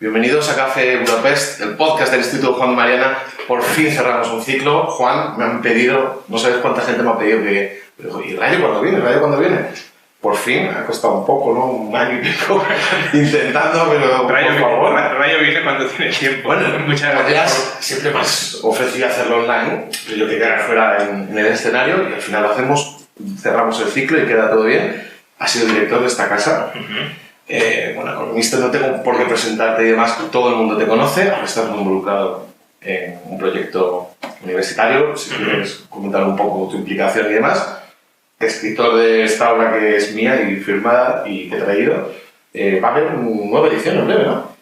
Bienvenidos a Café Budapest, el podcast del Instituto Juan Mariana. Por fin cerramos un ciclo. Juan, me han pedido, no sabes cuánta gente me ha pedido que... ¿Y Rayo cuándo viene? ¿Rayo cuándo viene? Por fin, ha costado un poco, ¿no? Un año y pico intentando, pero Rayo, por favor. Rayo viene cuando tiene tiempo. Bueno, muchas gracias. Siempre me has ofrecido hacerlo online, pero yo quería que fuera en el escenario y al final lo hacemos, cerramos el ciclo y queda todo bien. Has sido director de esta casa. Bueno, economista, no tengo por qué presentarte y demás, todo el mundo te conoce, ahora estás muy involucrado en un proyecto universitario, si quieres comentar un poco tu implicación y demás. Escritor de esta obra que es mía y firmada y que he traído, va a haber una nueva edición en breve, ¿no?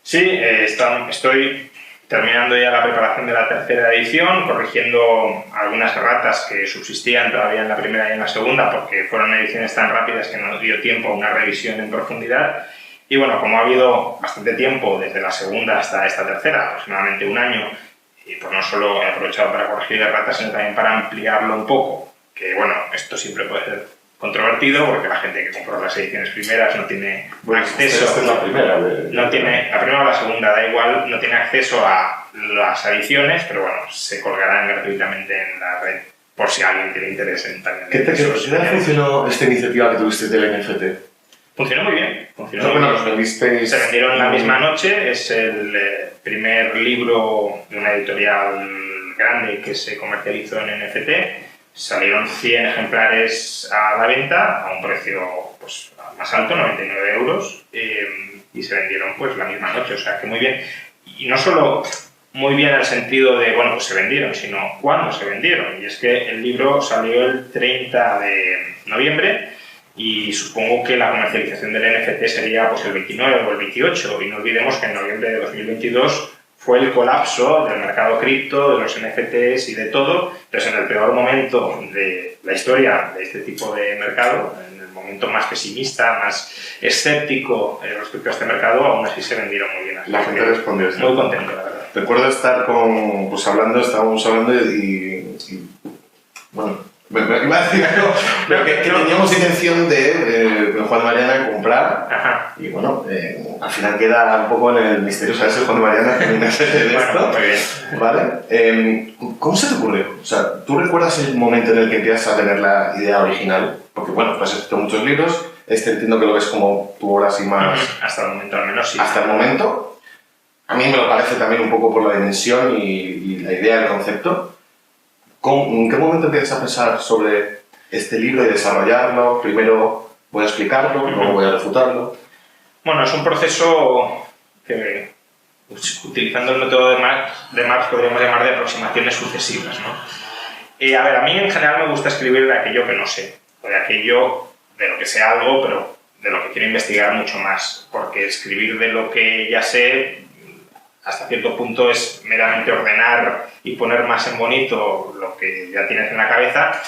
Sí, estoy terminando ya la preparación de la tercera edición, corrigiendo algunas erratas que subsistían todavía en la primera y en la segunda, porque fueron ediciones tan rápidas que no nos dio tiempo a una revisión en profundidad. Y bueno, como ha habido bastante tiempo desde la segunda hasta esta tercera, aproximadamente un año, y pues no solo he aprovechado para corregir erratas, sino también para ampliarlo un poco. Que bueno, esto siempre puede ser controvertido porque la gente que compró las ediciones primeras no tiene acceso. Esta es la primera. No tiene, la primera o la segunda, da igual, no tiene acceso a las ediciones, pero bueno, se colgarán gratuitamente en la red por si alguien tiene interés en también. ¿Qué tal funcionó esta iniciativa que tuviste del NFT? Funcionó muy bien. Bueno, los vendisteis. Se vendieron la misma noche, es el primer libro de una editorial grande que se comercializó en NFT. Salieron 100 ejemplares a la venta a un precio pues, más alto, 99 euros, y se vendieron pues la misma noche, o sea que muy bien. Y no solo muy bien en el sentido de, bueno, pues se vendieron, sino cuándo se vendieron. Y es que el libro salió el 30 de noviembre y supongo que la comercialización del NFT sería pues el 29 o el 28, y no olvidemos que en noviembre de 2022 fue el colapso del mercado cripto, de los NFTs y de todo. Entonces, en el peor momento de la historia de este tipo de mercado, en el momento más pesimista, más escéptico respecto a este mercado, aún así se vendieron muy bien. La gente respondió. Muy contento, la verdad. Recuerdo estar estábamos hablando y bueno, me iba a decir algo, pero que teníamos intención de Juan Mariana comprar. Ajá. Y bueno, al final queda un poco en el misterio, ¿sabes? El Juan Mariana que viene a hacer de esto. Muy bien. ¿Vale? ¿Cómo se te ocurrió? O sea, ¿tú recuerdas el momento en el que empiezas a tener la idea original? Porque bueno, pues has escrito muchos libros, entiendo que lo ves como tu obra así más... Hasta el momento, al menos, sí. Hasta el momento. A mí me lo parece también un poco por la dimensión y la idea del concepto. ¿En qué momento empiezas a pensar sobre este libro y desarrollarlo? Primero voy a explicarlo, luego voy a refutarlo. Bueno, es un proceso que, utilizando el método de Marx, podríamos llamar de aproximaciones sucesivas, ¿no? A ver, a mí en general me gusta escribir de aquello que no sé, o de aquello de lo que sé algo, pero de lo que quiero investigar mucho más, porque escribir de lo que ya sé hasta cierto punto es meramente ordenar y poner más en bonito lo que ya tienes en la cabeza,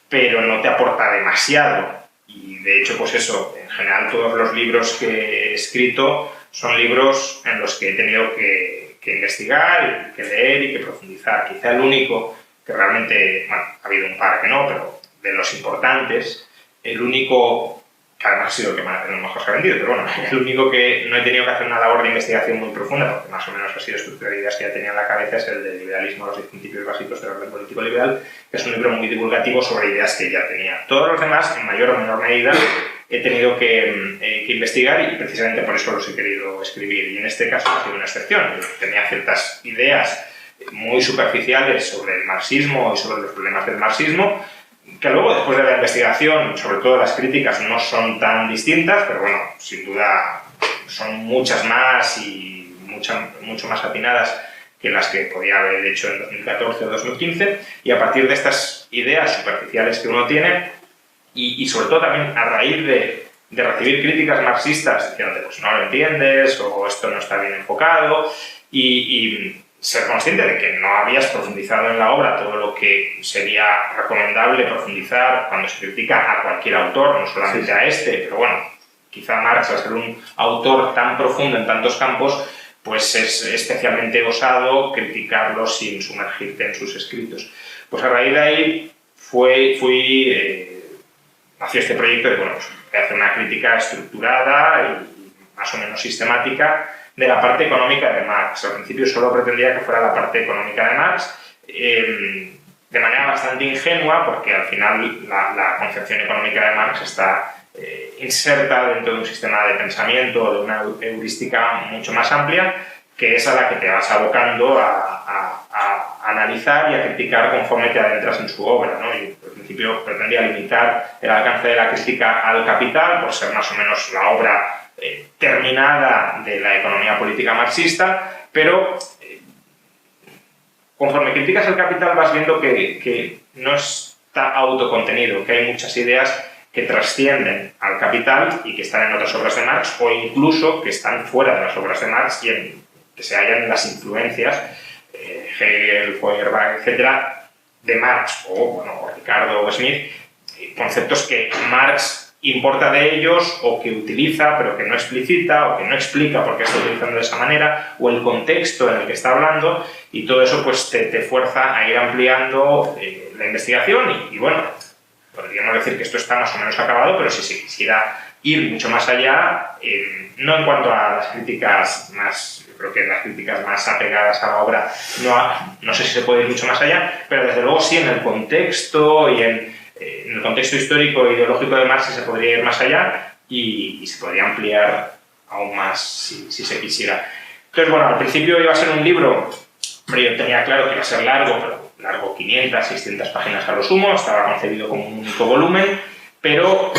pero no te aporta demasiado. Y de hecho, pues eso, en general todos los libros que he escrito son libros en los que he tenido que investigar, y que leer y que profundizar. Quizá el único que realmente, bueno, ha habido un par que no, pero de los importantes, el único, que además ha sido el que mejor se ha vendido, pero bueno, el único que no he tenido que hacer una labor de investigación muy profunda, porque más o menos ha sido estructurar ideas que ya tenía en la cabeza, es el de Liberalismo, los 10 principios básicos del orden político liberal, que es un libro muy divulgativo sobre ideas que ya tenía. Todos los demás, en mayor o menor medida, he tenido que investigar y precisamente por eso los he querido escribir. Y en este caso ha sido una excepción. Yo tenía ciertas ideas muy superficiales sobre el marxismo y sobre los problemas del marxismo, que luego, después de la investigación, sobre todo las críticas, no son tan distintas, pero bueno, sin duda son muchas más y mucho más atinadas que las que podía haber hecho en 2014 o 2015, y a partir de estas ideas superficiales que uno tiene, y sobre todo también a raíz de recibir críticas marxistas diciendo pues no lo entiendes, o esto no está bien enfocado, y ser consciente de que no habías profundizado en la obra todo lo que sería recomendable profundizar cuando se critica a cualquier autor, no solamente a este, pero bueno, quizá Marx, al ser un autor tan profundo en tantos campos, pues es especialmente osado criticarlo sin sumergirte en sus escritos. Pues a raíz de ahí nació este proyecto de, bueno, pues, de hacer una crítica estructurada y más o menos sistemática de la parte económica de Marx. Al principio solo pretendía que fuera la parte económica de Marx, de manera bastante ingenua, porque al final la concepción económica de Marx está inserta dentro de un sistema de pensamiento, de una heurística mucho más amplia, que es a la que te vas abocando a analizar y a criticar conforme te adentras en su obra, ¿no? Y al principio pretendía limitar el alcance de la crítica al Capital, por ser más o menos la obra terminada de la economía política marxista, pero conforme criticas el Capital vas viendo que no está autocontenido, que hay muchas ideas que trascienden al Capital y que están en otras obras de Marx, o incluso que están fuera de las obras de Marx y que se hallan en las influencias, Hegel, Feuerbach, etcétera, de Marx, o Ricardo o Smith, conceptos que Marx importa de ellos o que utiliza pero que no explicita o que no explica por qué está utilizando de esa manera, o el contexto en el que está hablando, y todo eso pues te fuerza a ir ampliando la investigación y bueno, podríamos decir que esto está más o menos acabado, pero si se quisiera ir mucho más allá, no en cuanto a las críticas más, yo creo que las críticas más apegadas a la obra, no sé si se puede ir mucho más allá, pero desde luego sí en el contexto y en el contexto histórico e ideológico de Marx se podría ir más allá y se podría ampliar aún más si se quisiera. Entonces, bueno, al principio iba a ser un libro, pero yo tenía claro que iba a ser largo, pero largo 500, 600 páginas a lo sumo, estaba concebido como un único volumen, pero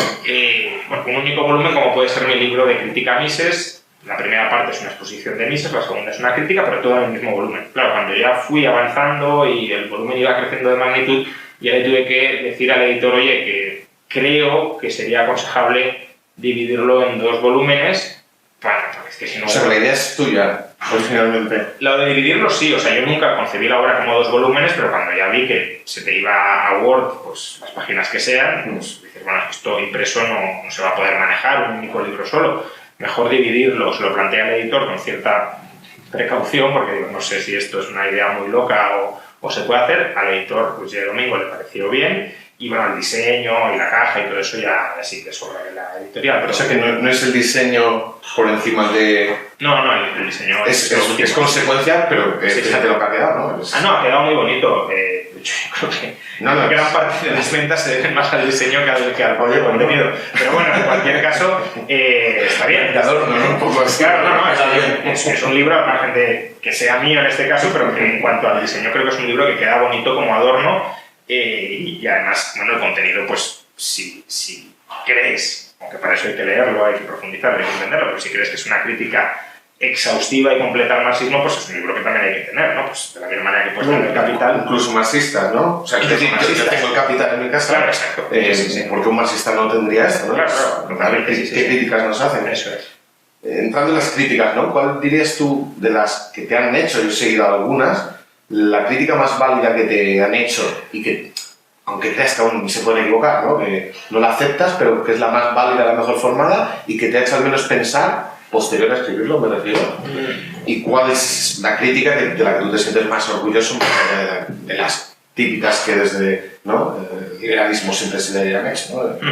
un único volumen como puede ser mi libro de crítica a Mises. La primera parte es una exposición de Mises, la segunda es una crítica, pero todo en el mismo volumen. Claro, cuando ya fui avanzando y el volumen iba creciendo de magnitud, ya le tuve que decir al editor, oye, que creo que sería aconsejable dividirlo en 2 volúmenes, bueno, porque es que si no... O sea, la idea es tuya, originalmente. Lo de dividirlo sí, o sea, yo nunca concebí la obra como 2 volúmenes, pero cuando ya vi que se te iba a Word, pues las páginas que sean, pues dices, bueno, esto impreso no se va a poder manejar, un único libro solo, mejor dividirlo. Se lo planteé al editor con cierta precaución, porque digo, no sé si esto es una idea muy loca o se puede hacer. Al editor, pues ya domingo le pareció bien, y bueno, el diseño y la caja y todo eso ya sí que sobra de la editorial. Pero o sea que no es el diseño por encima de... No, el diseño es consecuencia, pero fíjate lo que ha quedado, ¿no? Ha quedado muy bonito. Yo creo que gran parte de las ventas se deben más al diseño que al propio contenido. Pero bueno, en cualquier caso, está bien. Un poco así. Claro, está bien. Es un libro, al margen de que sea mío en este caso, pero que en cuanto al diseño creo que es un libro que queda bonito como adorno. Y además, bueno, el contenido, pues si crees, aunque para eso hay que leerlo, hay que profundizarlo, hay que entenderlo, pero si crees que es una crítica exhaustiva y completa al marxismo, pues es un libro que también hay que tener, ¿no? Pues de la misma manera que puedes tener el Capital. Incluso marxistas, ¿no? O sea, yo tengo el Capital en mi casa. Claro, exacto. Porque un marxista no tendría esto, ¿no? Claro. ¿Qué críticas nos hacen? Eso es. Entrando en las críticas, ¿no? ¿Cuál dirías tú de las que te han hecho? Yo he seguido algunas. La crítica más válida que te han hecho y que, aunque creas que aún se puede equivocar, ¿no? Que no la aceptas, pero que es la más válida, la mejor formada y que te ha hecho al menos pensar, posterior a escribirlo, me refiero. ¿Y cuál es la crítica de la que tú te sientes más orgulloso de las típicas que desde el liberalismo siempre se le han hecho, ¿no?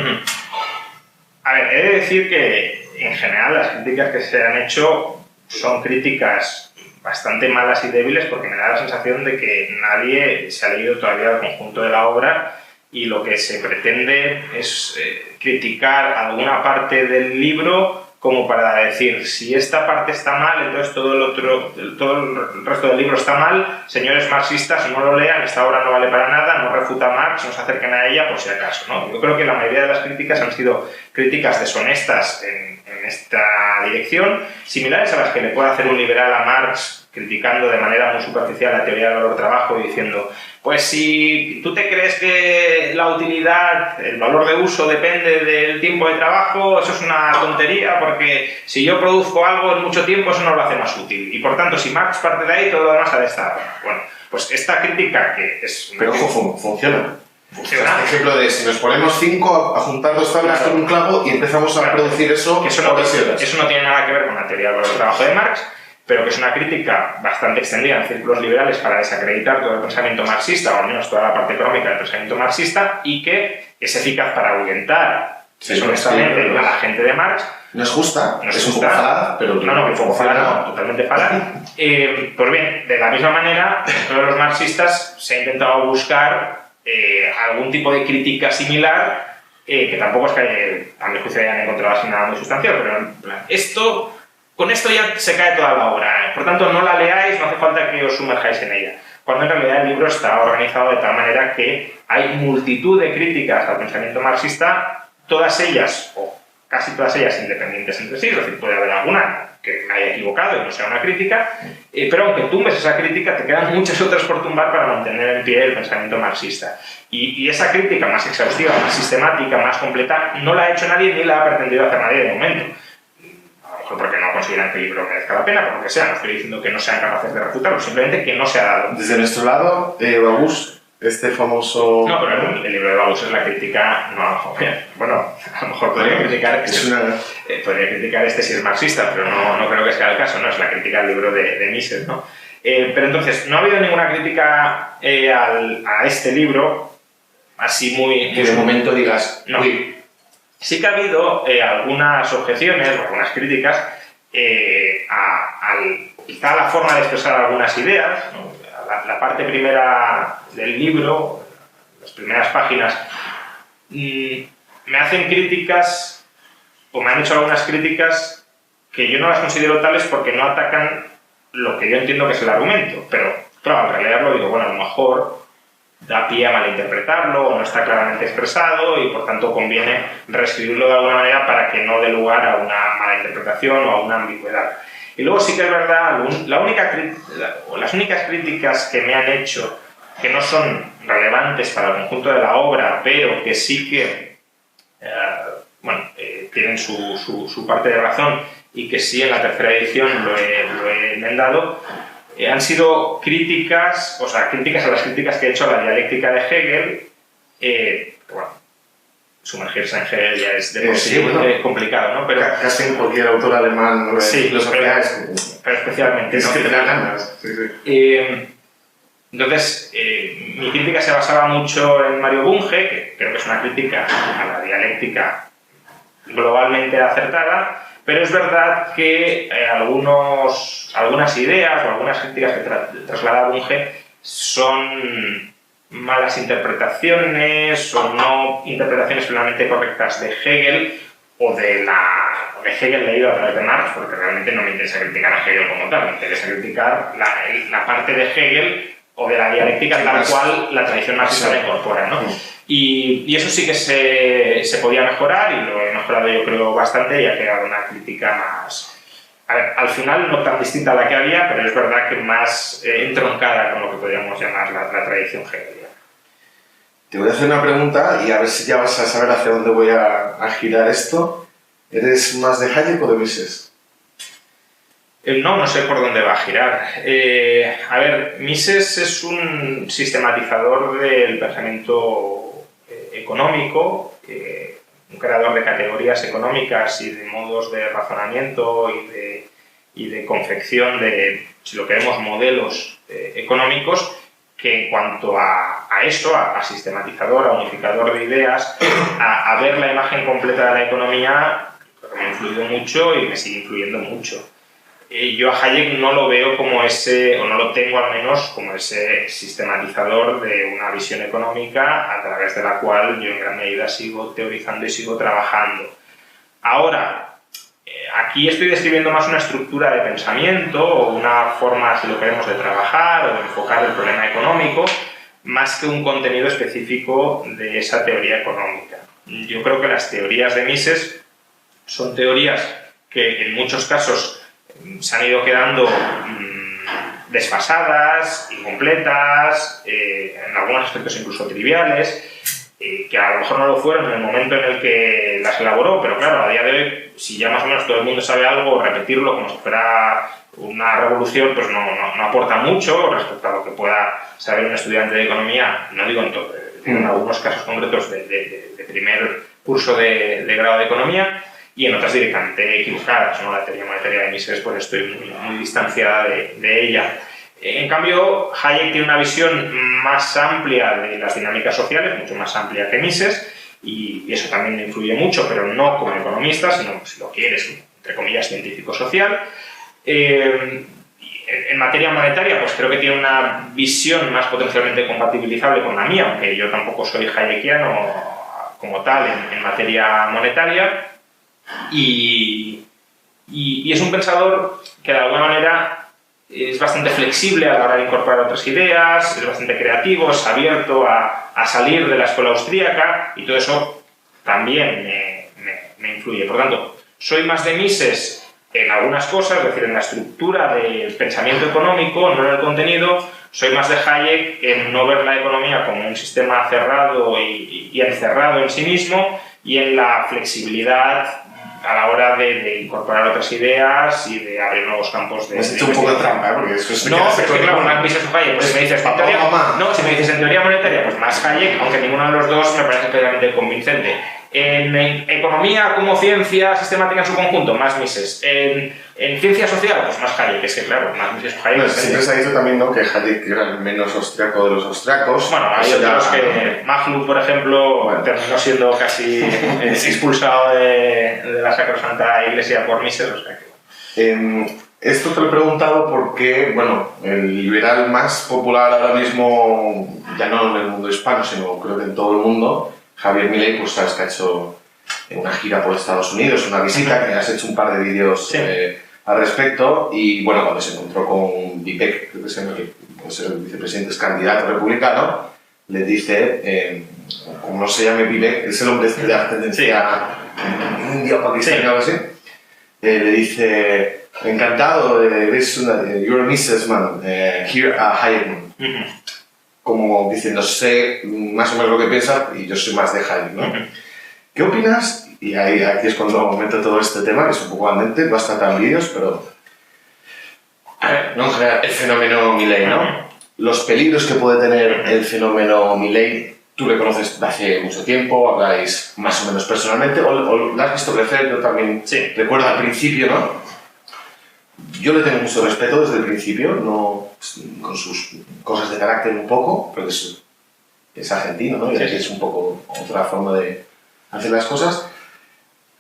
A ver, he de decir que en general las críticas que se han hecho son críticas bastante malas y débiles, porque me da la sensación de que nadie se ha leído todavía el conjunto de la obra y lo que se pretende es criticar alguna parte del libro como para decir, si esta parte está mal, entonces todo el resto del libro está mal, señores marxistas, no lo lean, esta obra no vale para nada, no refuta a Marx, no se acerquen a ella por si acaso, ¿no? Yo creo que la mayoría de las críticas han sido críticas deshonestas en esta dirección, similares a las que le puede hacer un liberal a Marx, criticando de manera muy superficial la teoría del valor-trabajo y diciendo, pues si tú te crees que la utilidad, el valor de uso depende del tiempo de trabajo, eso es una tontería, porque si yo produzco algo en mucho tiempo, eso no lo hace más útil. Y por tanto, si Marx parte de ahí, todo lo demás ha de estar. Bueno, pues esta crítica que es... Pero ojo, funciona. Funciona. Por ejemplo, de si nos ponemos 5 a juntar 2 tablas con un clavo y empezamos a producir eso, que eso no tiene nada que ver con la teoría del valor-trabajo de Marx, pero que es una crítica bastante extendida en círculos liberales para desacreditar todo el pensamiento marxista, o al menos toda la parte económica del pensamiento marxista, y que es eficaz para ahuyentar deshonestamente a la gente de Marx. No es justa, No es un justa. poco falaz, pero... No, un poco falaz, no, totalmente falaz. Pues bien, de la misma manera, dentro de los marxistas se ha intentado buscar algún tipo de crítica similar, que tampoco es que a mi juicio hayan encontrado así nada muy sustancial, pero en plan, con esto ya se cae toda la obra, por tanto no la leáis, no hace falta que os sumerjáis en ella. Cuando en realidad el libro está organizado de tal manera que hay multitud de críticas al pensamiento marxista, todas ellas, o casi todas ellas, independientes entre sí, es decir, puede haber alguna que me haya equivocado y no sea una crítica, pero aunque tumbes esa crítica, te quedan muchas otras por tumbar para mantener en pie el pensamiento marxista. Y esa crítica más exhaustiva, más sistemática, más completa, no la ha hecho nadie ni la ha pretendido hacer nadie de momento. A lo mejor porque no consideran que el libro merezca la pena, por lo que sea, no estoy diciendo que no sean capaces de refutarlo, simplemente que no se ha dado. Desde nuestro lado, Babús, este famoso... No, pero el libro de Babús es la crítica... No, bueno, a lo mejor podría criticar... podría criticar si es marxista, pero no creo que sea el caso, ¿no? Es la crítica al libro de Mises, ¿no? Pero entonces, no ha habido ninguna crítica a este libro así muy... Que de momento digas... No. Uy. Sí que ha habido algunas objeciones o algunas críticas quizá a la forma de expresar algunas ideas, ¿no? La parte primera del libro, las primeras páginas, me hacen críticas, o me han hecho algunas críticas que yo no las considero tales porque no atacan lo que yo entiendo que es el argumento, pero claro, al releerlo digo, bueno, a lo mejor da pie a malinterpretarlo o no está claramente expresado y por tanto conviene reescribirlo de alguna manera para que no dé lugar a una mala interpretación o a una ambigüedad. Y luego sí que es verdad, las únicas críticas que me han hecho, que no son relevantes para el conjunto de la obra, pero que sí que tienen su parte de razón y que sí en la tercera edición lo he enmendado, han sido críticas a las críticas que he hecho a la dialéctica de Hegel, sumergirse en Hegel ya es de por sí complicado, ¿no? Pero casi en cualquier autor alemán, sí, filosofía pero especialmente, es ¿no? que te da ganas. Sí. Entonces, mi crítica se basaba mucho en Mario Bunge, que creo que es una crítica a la dialéctica globalmente acertada, pero es verdad que algunas ideas o algunas críticas que traslada Bunge son malas interpretaciones o no interpretaciones plenamente correctas de Hegel o de Hegel leído a través de Marx, porque realmente no me interesa criticar a Hegel como tal, me interesa criticar la parte de Hegel o de la dialéctica tal cual la tradición marxista la incorpora, ¿no? Y eso sí que se podía mejorar y lo he mejorado yo creo bastante y ha quedado una crítica más... A ver, al final no tan distinta a la que había, pero es verdad que más entroncada con lo que podríamos llamar la tradición hegeliana. Te voy a hacer una pregunta y a ver si ya vas a saber hacia dónde voy a girar esto. ¿Eres más de Hayek o de Mises? No sé por dónde va a girar. A ver, Mises es un sistematizador del pensamiento económico, un creador de categorías económicas y de modos de razonamiento y de confección de, si lo queremos, modelos económicos, que en cuanto a eso, a sistematizador, a unificador de ideas, a ver la imagen completa de la economía, me ha influido mucho y me sigue influyendo mucho. Yo a Hayek no lo veo como ese, o no lo tengo al menos, como ese sistematizador de una visión económica a través de la cual yo en gran medida sigo teorizando y sigo trabajando. Ahora, aquí estoy describiendo más una estructura de pensamiento o una forma, si lo queremos, de trabajar o de enfocar el problema económico, más que un contenido específico de esa teoría económica. Yo creo que las teorías de Mises son teorías que en muchos casos se han ido quedando desfasadas, incompletas, en algunos aspectos incluso triviales, que a lo mejor no lo fueron en el momento en el que las elaboró, pero claro, a día de hoy, si ya más o menos todo el mundo sabe algo, repetirlo como si fuera una revolución, pues no aporta mucho respecto a lo que pueda saber un estudiante de economía, no digo en todo, en algunos casos concretos de primer curso de grado de economía, y en otras directamente equivocadas, ¿no? La teoría monetaria de Mises, pues estoy muy distanciada de ella. En cambio, Hayek tiene una visión más amplia de las dinámicas sociales, mucho más amplia que Mises, y eso también me influye mucho, pero no como economista, sino, si lo quieres, entre comillas, científico-social. En materia monetaria, pues creo que tiene una visión más potencialmente compatibilizable con la mía, aunque yo tampoco soy hayekiano como tal en materia monetaria. Y es un pensador que de alguna manera es bastante flexible a la hora de incorporar otras ideas, es bastante creativo, es abierto a salir de la escuela austríaca, y todo eso también me influye. Por tanto, soy más de Mises en algunas cosas, es decir, en la estructura del pensamiento económico, no en el contenido. Soy más de Hayek en no ver la economía como un sistema cerrado y encerrado en sí mismo, y en la flexibilidad a la hora de incorporar otras ideas y de abrir nuevos campos de... Me has hecho un poco de trampa, ¿eh? Porque eso no, pero es que claro, más Mises o Hayek. Pues si me dices en teoría, no, si me dices en teoría monetaria, pues más Hayek, aunque ninguno de los dos me parece especialmente convincente. En economía como ciencia sistemática en su conjunto, más Mises. En ciencia social, pues más Hayek. Es que claro, más Mises o Hayek... Bueno, siempre se ha dicho también, ¿no?, que Hayek era el menos austriaco de los austriacos. Bueno, hay otros que... Maglub, por ejemplo, terminó siendo casi expulsado de la sacrosanta iglesia por Mises, o sea que... Esto te lo he preguntado porque, bueno, el liberal más popular ahora mismo, ya no en el mundo hispano, sino creo que en todo el mundo, Javier Milei, pues sabes que ha hecho una gira por Estados Unidos, una visita, que has hecho un par de vídeos al respecto, y bueno, cuando se encontró con Vivek, creo que se llama, que pues, el vicepresidente es candidato republicano, le dice, como no se llame Vivek, es el hombre de ascendencia india o pakistaní o algo así, le dice, encantado, you're a Mrs. Man, here a Hayekman. Como diciendo, sé más o menos lo que piensa y yo soy más de Hayek, ¿no? ¿Qué opinas? Y aquí es cuando meto todo este tema, que es un poco andante, vas a tratar vídeos, pero... A ver, no en general, el fenómeno Milei, ¿no? Los peligros que puede tener el fenómeno Milei, tú le conoces de hace mucho tiempo, habláis más o menos personalmente, o lo has visto crecer, yo también recuerdo al principio, ¿no? Yo le tengo mucho respeto desde el principio, no, con sus cosas de carácter un poco, pero es argentino, ¿no? Y aquí es un poco otra forma de hacer las cosas.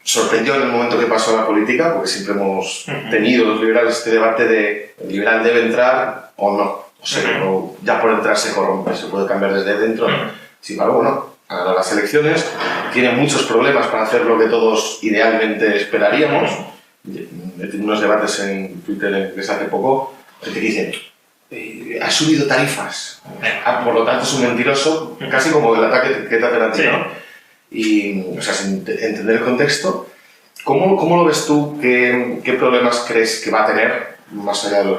Sorprendió en el momento que pasó a la política, porque siempre hemos tenido los liberales este debate de el liberal debe entrar o no. O sea, o ya por entrar se corrompe, se puede cambiar desde dentro. Sin embargo, bueno, ha ganado las elecciones, tiene muchos problemas para hacer lo que todos idealmente esperaríamos. Tengo unos debates en Twitter desde hace poco que dicen ha subido tarifas, por lo tanto es un mentiroso, casi como el ataque que te hacen a ti, ¿no? Y, o sea, sin entender el contexto, ¿cómo lo ves tú? ¿Qué problemas crees que va a tener, más allá de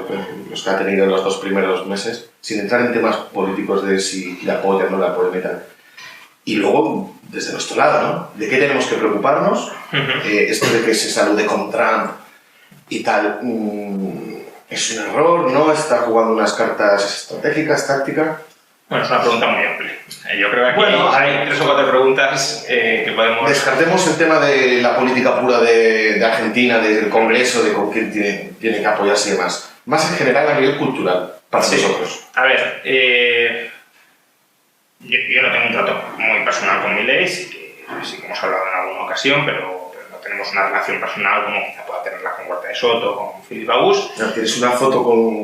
los que ha tenido en los 2 primeros meses, sin entrar en temas políticos de si le apoyan o no le apoyan y tal? Y luego, desde nuestro lado, ¿no? ¿De qué tenemos que preocuparnos? Esto de que se salude con Trump y tal, ¿es un error? ¿No? ¿Está jugando unas cartas estratégicas, tácticas? Bueno, es una pregunta muy amplia. Yo creo que aquí hay 3 o 4 preguntas que podemos... Descartemos el tema de la política pura de Argentina, del Congreso, de con quién tiene que apoyarse y demás. Más en general a nivel cultural, para nosotros. A ver, yo no tengo un trato muy personal con Milei, sí que hemos hablado en alguna ocasión, pero no tenemos una relación personal como quizá pueda tenerla con Huerta de Soto o con Philip August. ¿Tienes una foto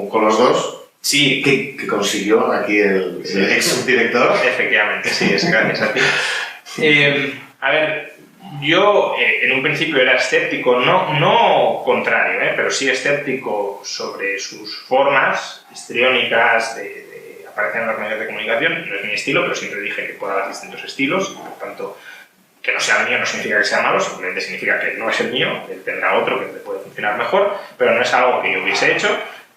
con los dos? Sí. Que consiguió aquí el ex-subdirector. Efectivamente, sí, es gracias a ti. A ver, yo en un principio era escéptico, no contrario, pero sí escéptico sobre sus formas histriónicas de aparecer en los medios de comunicación. No es mi estilo, pero siempre dije que puede haber distintos estilos, y por tanto, que no sea el mío no significa que sea malo, simplemente significa que no es el mío, que él tendrá otro que le puede funcionar mejor, pero no es algo que yo hubiese hecho.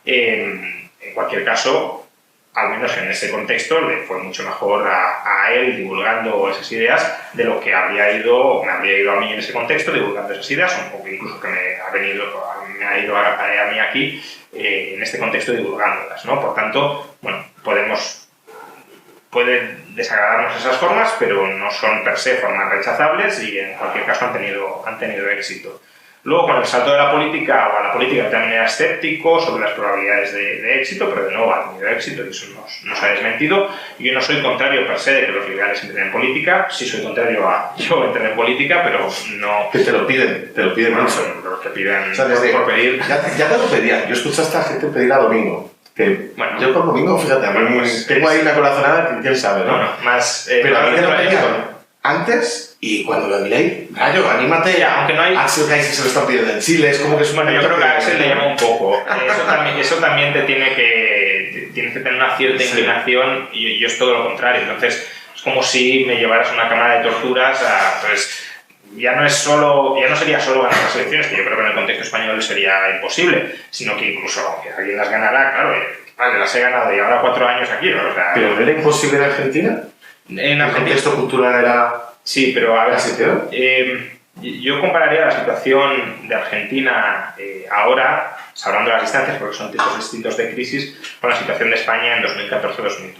En cualquier caso, al menos en ese contexto, le fue mucho mejor a él divulgando esas ideas de lo que me habría ido a mí en ese contexto divulgando esas ideas, un poco incluso que me ha ido a mí aquí en este contexto divulgándolas, ¿no? Por tanto, bueno, puede desagradarnos esas formas, pero no son per se formas rechazables y en cualquier caso han tenido éxito. Luego, con el salto de la política, o a la política también era escéptico sobre las probabilidades de éxito, pero de nuevo ha tenido éxito y eso nos ha desmentido. Yo no soy contrario per se de que los liberales entren en política, sí soy contrario a yo entrar en política, pero no... Que te lo piden mucho. Los que piden, o sea, desde, por pedir... Ya te lo pedían. Yo escucho a esta gente pedir a domingo. Que, bueno, yo por domingo, fíjate, pues, tengo ahí una corazonada que quién sabe, ¿no? Bueno, más... pero a mí te lo pedían antes y cuando lo miré, rayo, anímate. Ya, aunque no hay... Axel Kaiser se lo están pidiendo en Chile, es como que es... Bueno, yo creo que a Axel le llama un poco. Eso también te tienes que tener una cierta inclinación y yo es todo lo contrario. Entonces, es como si me llevaras a una cámara de torturas pues ya no sería solo ganar las elecciones, que yo creo que en el contexto español sería imposible, sino que incluso aunque alguien las ganara, claro, vale, las he ganado y ahora 4 años aquí, ¿no? O sea, ¿pero no era imposible en Argentina? En ¿El contexto cultural era...? Sí, pero a ver, ¿yo? yo compararía la situación de Argentina ahora, hablando de las distancias, porque son tipos distintos de crisis, con la situación de España en 2014-2015.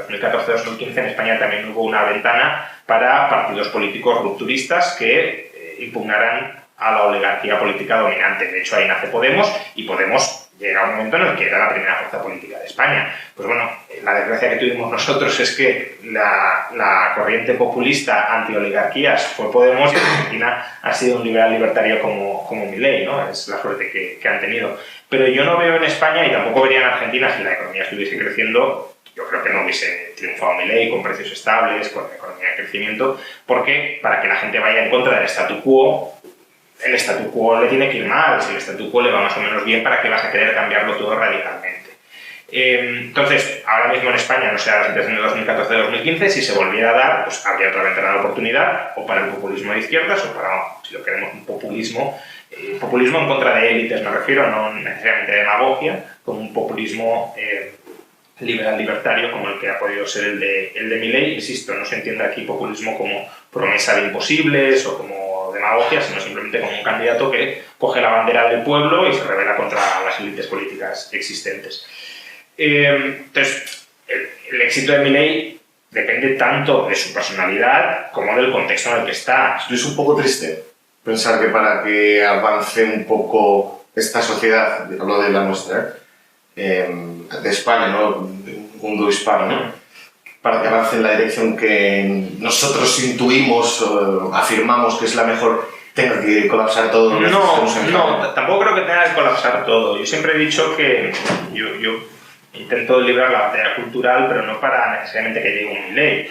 En 2014-2015 en España también hubo una ventana para partidos políticos rupturistas que impugnaran a la oligarquía política dominante. De hecho, ahí nace Podemos, y Podemos llega a un momento en el que era la primera fuerza política de España. Pues bueno, la desgracia que tuvimos nosotros es que la corriente populista anti-oligarquías fue Podemos, y Argentina ha sido un liberal libertario como Milei, ¿no? Es la suerte que han tenido. Pero yo no veo en España, y tampoco vería en Argentina, si la economía estuviese creciendo, yo creo que no hubiese triunfado Milei con precios estables, con economía de crecimiento, porque para que la gente vaya en contra del statu quo, el statu quo le tiene que ir mal. Si el statu quo le va más o menos bien, ¿para qué vas a querer cambiarlo todo radicalmente? Entonces, ahora mismo en España no se da la situación de 2014-2015, si se volviera a dar, pues habría otra ventana de oportunidad, o para el populismo de izquierdas, o para, si lo queremos, un populismo en contra de élites, me refiero, no necesariamente de demagogia, como un populismo liberal libertario como el que ha podido ser el de Milei. Insisto, no se entiende aquí populismo como promesa de imposibles o como demagogia, sino simplemente como un candidato que coge la bandera del pueblo y se rebela contra las élites políticas existentes. Entonces, el éxito de Milei depende tanto de su personalidad como del contexto en el que está. Es un poco triste pensar que para que avance un poco esta sociedad, hablo de la nuestra, de España, ¿no? Un mundo hispano, ¿no? Para que avance en la dirección que nosotros intuimos, afirmamos que es la mejor, tenga que colapsar todo. No, tampoco creo que tenga que colapsar todo. Yo siempre he dicho que yo intento librar la batalla cultural, pero no para necesariamente que llegue un Milei.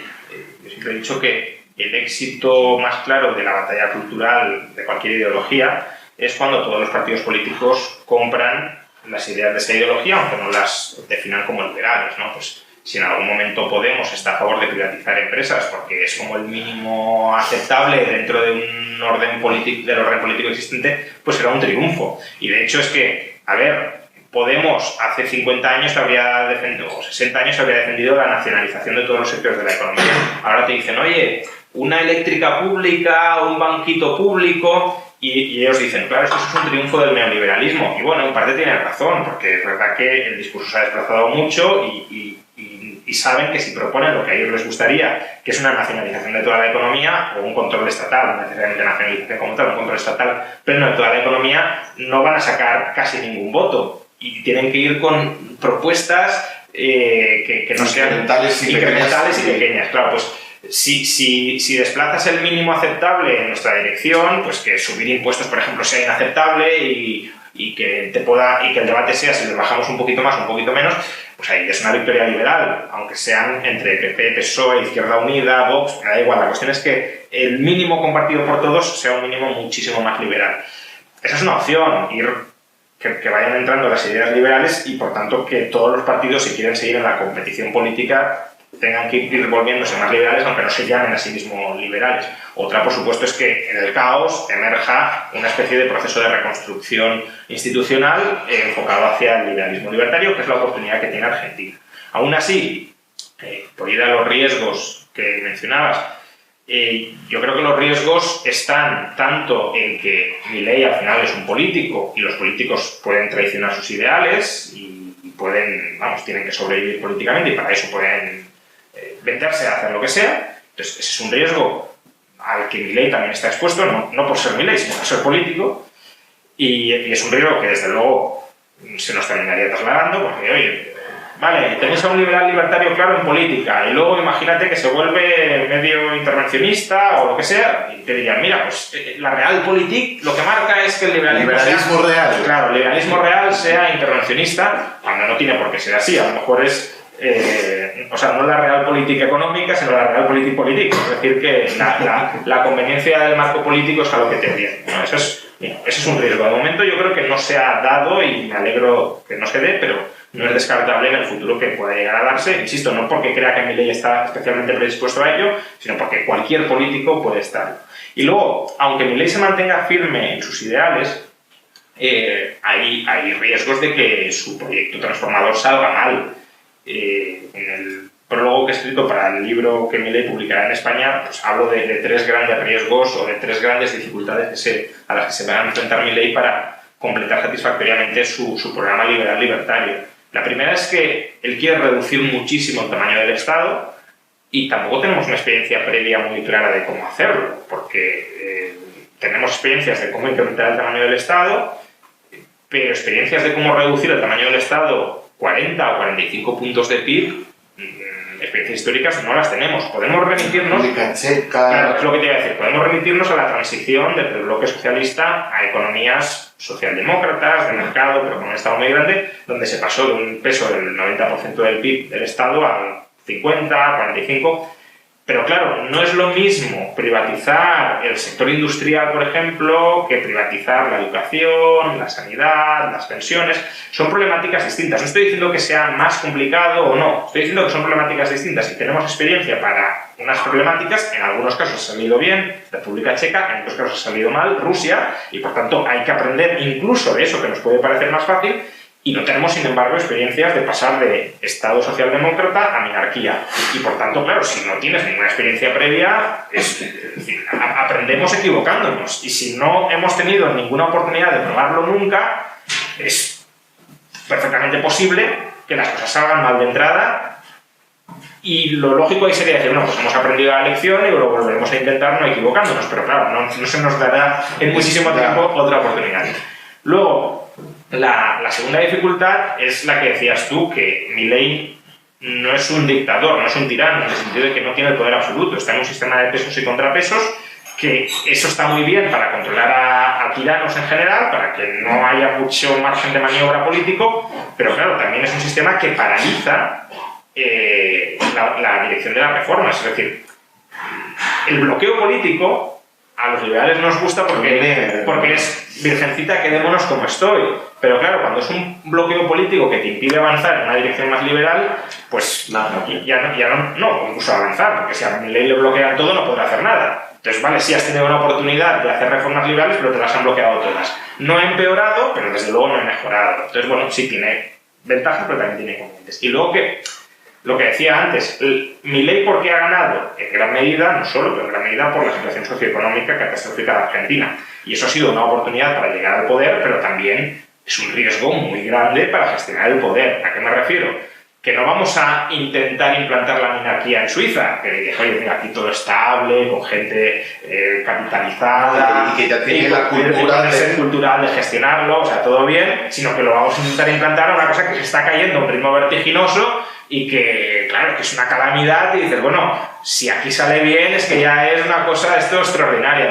Yo siempre he dicho que el éxito más claro de la batalla cultural de cualquier ideología es cuando todos los partidos políticos compran las ideas de esa ideología, aunque no las definan como liberales, ¿no? Pues si en algún momento Podemos está a favor de privatizar empresas porque es como el mínimo aceptable dentro de un orden político existente, pues será un triunfo. Y de hecho es que, a ver, Podemos hace 50 años habría defendido, o 60 años habría defendido la nacionalización de todos los sectores de la economía. Ahora te dicen, oye, una eléctrica pública, un banquito público... Y ellos dicen, claro, esto es un triunfo del neoliberalismo. Y bueno, en parte tienen razón, porque es verdad que el discurso se ha desplazado mucho y saben que si proponen lo que a ellos les gustaría, que es una nacionalización de toda la economía o un control estatal, no necesariamente nacionalización como tal, un control estatal, pero no de toda la economía, no van a sacar casi ningún voto. Y tienen que ir con propuestas que no sean incrementales y pequeñas. Claro, pues si desplazas el mínimo aceptable en nuestra dirección, pues que subir impuestos, por ejemplo, sea inaceptable y que el debate sea si los bajamos un poquito más o un poquito menos, pues ahí es una victoria liberal, aunque sean entre PP, PSOE, Izquierda Unida, Vox, me da igual. La cuestión es que el mínimo compartido por todos sea un mínimo muchísimo más liberal. Esa es una opción, que vayan entrando las ideas liberales y, por tanto, que todos los partidos, si quieren seguir en la competición política, tengan que ir volviéndose más liberales, aunque no se llamen a sí mismos liberales. Otra, por supuesto, es que en el caos emerja una especie de proceso de reconstrucción institucional enfocado hacia el liberalismo libertario, que es la oportunidad que tiene Argentina. Aún así, por ir a los riesgos que mencionabas, yo creo que los riesgos están tanto en que Milei al final es un político y los políticos pueden traicionar sus ideales y tienen que sobrevivir políticamente y para eso pueden venderse a hacer lo que sea. Entonces ese es un riesgo al que Milei también está expuesto, no por ser Milei, sino por ser político. Y es un riesgo que desde luego se nos terminaría trasladando, porque oye, vale, tenéis a un liberal libertario claro en política, y luego imagínate que se vuelve medio intervencionista o lo que sea, y te dirían, mira, pues la realpolitik lo que marca es que el liberalismo real. Claro, el liberalismo real sea intervencionista, cuando no tiene por qué ser así, a lo mejor es o sea, no la realpolitik económica, sino la realpolitik política. Es decir, que la conveniencia del marco político es a lo que te entiende, ¿no? Ese es un riesgo. De momento yo creo que no se ha dado y me alegro que no se dé, pero no es descartable en el futuro que pueda llegar a darse. Insisto, no porque crea que Milei está especialmente predispuesto a ello, sino porque cualquier político puede estar. Y luego, aunque Milei se mantenga firme en sus ideales, hay riesgos de que su proyecto transformador salga mal. En el prólogo que he escrito para el libro que Milei publicará en España, pues hablo de 3 grandes riesgos o de 3 grandes dificultades a las que se va a enfrentar Milei para completar satisfactoriamente su programa liberal libertario. La primera es que él quiere reducir muchísimo el tamaño del Estado y tampoco tenemos una experiencia previa muy clara de cómo hacerlo, porque tenemos experiencias de cómo incrementar el tamaño del Estado, pero experiencias de cómo reducir el tamaño del Estado 40 o 45 puntos de PIB, experiencias históricas no las tenemos. Podemos remitirnos... Claro, es lo que te iba a decir. Podemos remitirnos a la transición desde el bloque socialista a economías socialdemócratas, de mercado, pero con un Estado muy grande, donde se pasó de un peso del 90% del PIB del Estado al 50, 45%. Pero claro, no es lo mismo privatizar el sector industrial, por ejemplo, que privatizar la educación, la sanidad, las pensiones. Son problemáticas distintas. No estoy diciendo que sea más complicado o no. Estoy diciendo que son problemáticas distintas y tenemos experiencia para unas problemáticas. En algunos casos ha salido bien, República Checa, en otros casos ha salido mal, Rusia, y por tanto hay que aprender incluso de eso que nos puede parecer más fácil. Y no tenemos, sin embargo, experiencias de pasar de Estado socialdemócrata a minarquía. Y por tanto, claro, si no tienes ninguna experiencia previa, es decir, aprendemos equivocándonos. Y si no hemos tenido ninguna oportunidad de probarlo nunca, es perfectamente posible que las cosas salgan mal de entrada. Y lo lógico ahí sería decir, bueno, pues hemos aprendido la lección y lo volveremos a intentar no equivocándonos. Pero claro, no se nos dará en muchísimo tiempo otra oportunidad. Luego, la segunda dificultad es la que decías tú, que Milei no es un dictador, no es un tirano, en el sentido de que no tiene el poder absoluto, está en un sistema de pesos y contrapesos, que eso está muy bien para controlar a tiranos en general, para que no haya mucho margen de maniobra político, pero claro, también es un sistema que paraliza la dirección de las reformas, es decir, el bloqueo político a los liberales nos gusta porque es virgencita, quedémonos como estoy. Pero claro, cuando es un bloqueo político que te impide avanzar en una dirección más liberal, pues ya no incluso avanzar, porque si a Milei le bloquean todo no podrá hacer nada. Entonces, vale, sí has tenido una oportunidad de hacer reformas liberales, pero te las han bloqueado todas. No ha empeorado, pero desde luego no ha mejorado. Entonces, bueno, sí tiene ventajas, pero también tiene inconvenientes. Y luego lo que decía antes, Milei, ¿por qué ha ganado? En gran medida, no solo, pero en gran medida por la situación socioeconómica catastrófica de Argentina. Y eso ha sido una oportunidad para llegar al poder, pero también es un riesgo muy grande para gestionar el poder. ¿A qué me refiero? Que no vamos a intentar implantar la minarquía en Suiza, que dije, oye, mira, aquí todo estable, con gente capitalizada, y que ya tiene la cultural de gestionarlo, o sea, todo bien, sino que lo vamos a intentar implantar a una cosa que se está cayendo a un ritmo vertiginoso y que, claro, que es una calamidad y dices, bueno, si aquí sale bien es que ya es una cosa esto extraordinaria.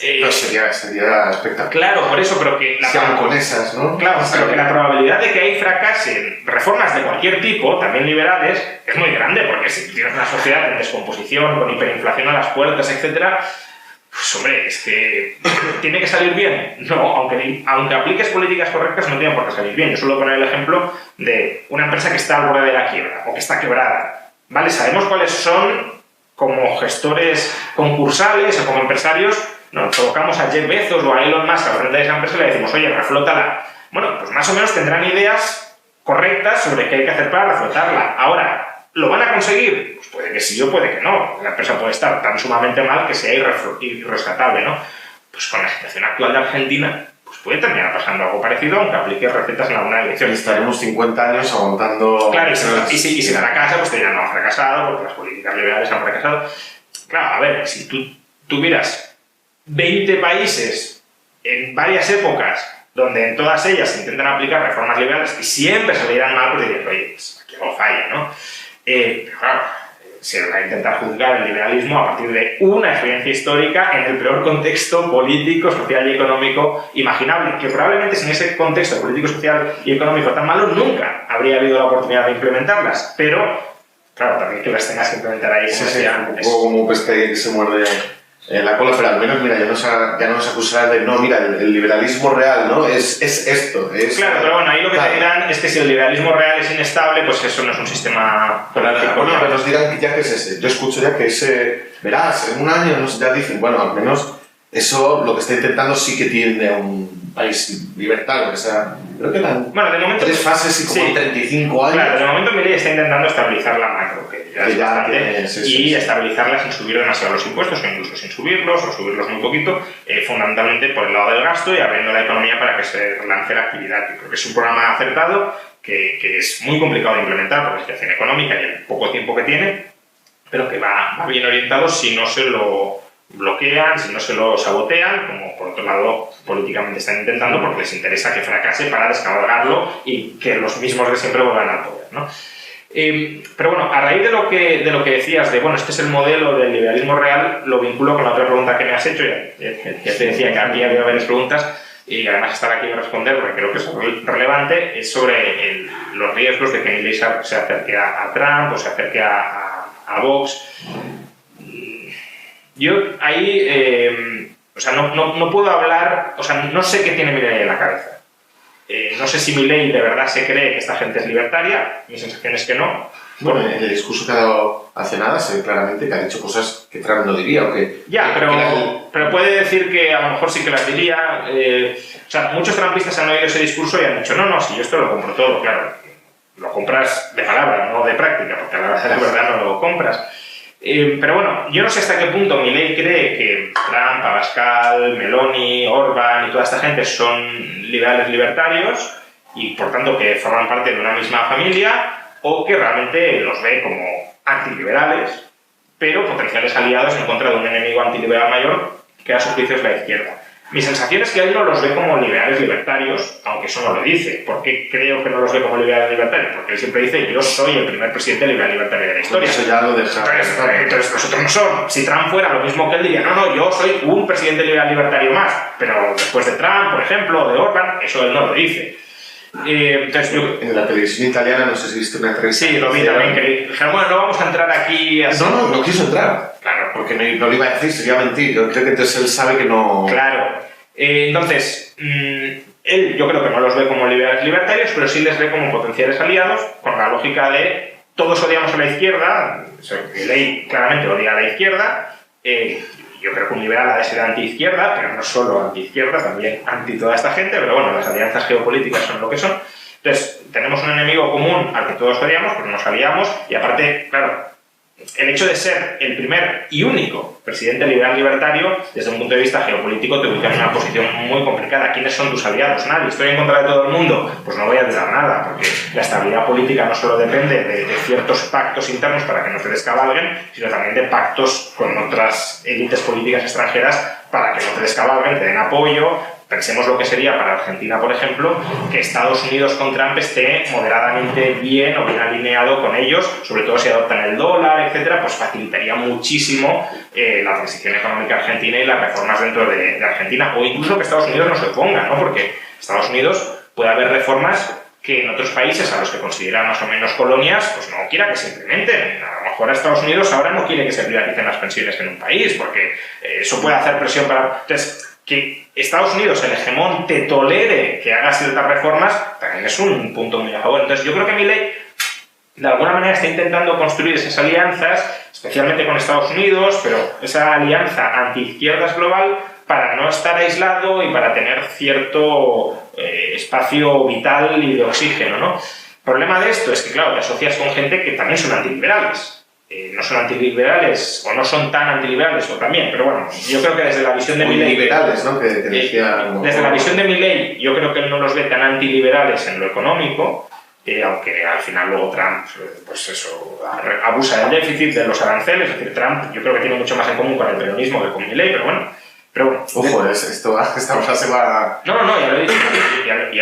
Entonces, sería espectacular. Claro, por eso, pero que con esas, ¿no? Claro, pero que la probabilidad de que ahí fracasen reformas de cualquier tipo, también liberales, es muy grande, porque si tienes una sociedad en descomposición, con hiperinflación a las puertas, etcétera, pues hombre, es que ¿tiene que salir bien? No, aunque apliques políticas correctas no tiene por qué salir bien. Yo suelo poner el ejemplo de una empresa que está al borde de la quiebra o que está quebrada. ¿Vale? Sabemos cuáles son como gestores concursales o como empresarios. Nos colocamos a Jeff Bezos o a Elon Musk al frente de esa empresa y le decimos, oye, reflótala. Bueno, pues más o menos tendrán ideas correctas sobre qué hay que hacer para reflotarla. Ahora, ¿lo van a conseguir? Pues puede que sí o puede que no. La empresa puede estar tan sumamente mal que sea irrescatable, ¿no? Pues con la situación actual de Argentina, pues puede terminar pasando algo parecido, aunque aplique recetas en alguna dirección. Estaremos 50 años aguantando... Claro, y si fracasa, pues te dirán, no ha fracasado, porque las políticas liberales han fracasado. Claro, a ver, si tú tuvieras 20 países en varias épocas, donde en todas ellas se intentan aplicar reformas liberales y siempre salieran mal, pues dirías, oye, pues aquí algo falla, ¿no? Pero claro, se va a intentar juzgar el liberalismo a partir de una experiencia histórica en el peor contexto político, social y económico imaginable, que probablemente sin ese contexto político, social y económico tan malo nunca habría habido la oportunidad de implementarlas, pero claro, también que las tengas que implementar ahí. Sí, un poco como peste que se muerde la cola, pero al menos, mira, ya no nos acusarán de, no, mira, el liberalismo real, ¿no? Es esto. Claro, pero bueno, ahí lo que te dirán es que si el liberalismo real es inestable, pues eso no es un sistema político. Bueno, pero nos dirán ya que es ese. Yo escucho ya que ese, verás, en un año ya dicen, bueno, al menos eso lo que está intentando sí que tiende a un país libertario, o sea, creo que eran de momento, 3 fases y como 35 años. Claro, de momento Milei está intentando estabilizar la macro, que ya es bastante, y estabilizarla sin subir demasiado los impuestos, o incluso sin subirlos, o subirlos muy poquito, fundamentalmente por el lado del gasto y abriendo la economía para que se relance la actividad. Yo creo que es un programa acertado, que es muy complicado de implementar por la situación económica y el poco tiempo que tiene, pero que va bien orientado si no se lo bloquean, si no se lo sabotean, como por otro lado políticamente están intentando, porque les interesa que fracase para descabalgarlo y que los mismos de siempre vuelvan al poder, ¿no? Pero bueno, a raíz de lo que decías de, bueno, este es el modelo del liberalismo real, lo vinculo con la otra pregunta que me has hecho, ya te decía que aquí había varias preguntas y además estar aquí y responder, porque creo que es relevante, es sobre los riesgos de que Milei se acerque a Trump o se acerque a Vox. Yo ahí, no puedo hablar, no sé qué tiene Milei en la cabeza. No sé si Milei de verdad se cree que esta gente es libertaria, mi sensación es que no. Bueno, en el discurso que ha dado hace nada se ve claramente que ha dicho cosas que Trump no diría o que... Ya, pero puede decir que a lo mejor sí que las diría. Muchos trumpistas han oído ese discurso y han dicho, no, si yo esto lo compro todo, claro. Lo compras de palabra, no de práctica, porque a la verdad no lo compras. Pero bueno, yo no sé hasta qué punto Milei cree que Trump, Abascal, Meloni, Orbán y toda esta gente son liberales libertarios y por tanto que forman parte de una misma familia, o que realmente los ve como antiliberales, pero potenciales aliados en contra de un enemigo antiliberal mayor que a su juicio es la izquierda. Mi sensación es que él no los ve como liberales libertarios, aunque eso no lo dice. ¿Por qué creo que no los ve como liberales libertarios? Porque él siempre dice, yo soy el primer presidente liberal libertario de la historia. Eso ya lo deja. Entonces nosotros no somos. Si Trump fuera lo mismo que él diría, no, yo soy un presidente liberal libertario más. Pero después de Trump, por ejemplo, o de Orbán, eso él no lo dice. Entonces en la televisión italiana, no sé si viste una entrevista. Sí, lo vi también. Que dijeron, bueno, no vamos a entrar aquí así. No quiso entrar. Claro, porque no lo iba a decir, sería mentir. Yo creo que entonces él sabe que no... Claro. Entonces, él yo creo que no los ve como liberales libertarios, pero sí les ve como potenciales aliados, con la lógica de todos odiamos a la izquierda, Milei claramente odia a la izquierda, yo creo que un liberal ha de ser anti-izquierda, pero no solo anti-izquierda, también anti toda esta gente, pero bueno, las alianzas geopolíticas son lo que son. Entonces, tenemos un enemigo común al que todos odiamos, pero nos aliamos, y aparte, claro, el hecho de ser el primer y único presidente liberal libertario, desde un punto de vista geopolítico, te ubica en una posición muy complicada. ¿Quiénes son tus aliados? Nadie. ¿Estoy en contra de todo el mundo? Pues no voy a ayudar nada, porque la estabilidad política no solo depende de ciertos pactos internos para que no se descabalguen, sino también de pactos con otras élites políticas extranjeras para que no te descabalguen, te den apoyo. Pensemos lo que sería para Argentina, por ejemplo, que Estados Unidos con Trump esté moderadamente bien o bien alineado con ellos, sobre todo si adoptan el dólar, etcétera, pues facilitaría muchísimo la transición económica argentina y las reformas dentro de Argentina, o incluso que Estados Unidos no se oponga, ¿no? Porque Estados Unidos puede haber reformas que en otros países a los que considera más o menos colonias, pues no quiera que se implementen. A lo mejor a Estados Unidos ahora no quiere que se privaticen las pensiones en un país, porque eso puede hacer presión para... Entonces, que Estados Unidos, el hegemón, te tolere que hagas ciertas reformas, también es un punto muy a favor. Entonces yo creo que Milei, de alguna manera, está intentando construir esas alianzas, especialmente con Estados Unidos, pero esa alianza anti-izquierdas global, para no estar aislado y para tener cierto espacio vital y de oxígeno, ¿no? El problema de esto es que, claro, te asocias con gente que también son antiliberales. No son antiliberales, o no son tan antiliberales, o también, pero bueno, yo creo que desde la visión de Milei... liberales, ¿no? Que decía, desde la visión de Milei, yo creo que él no los ve tan antiliberales en lo económico, aunque al final luego Trump, pues eso, abusa del déficit, de los aranceles, es decir, Trump yo creo que tiene mucho más en común con el peronismo que con Milei, pero bueno, Pero bueno. Ojo, esta frase va... No, ya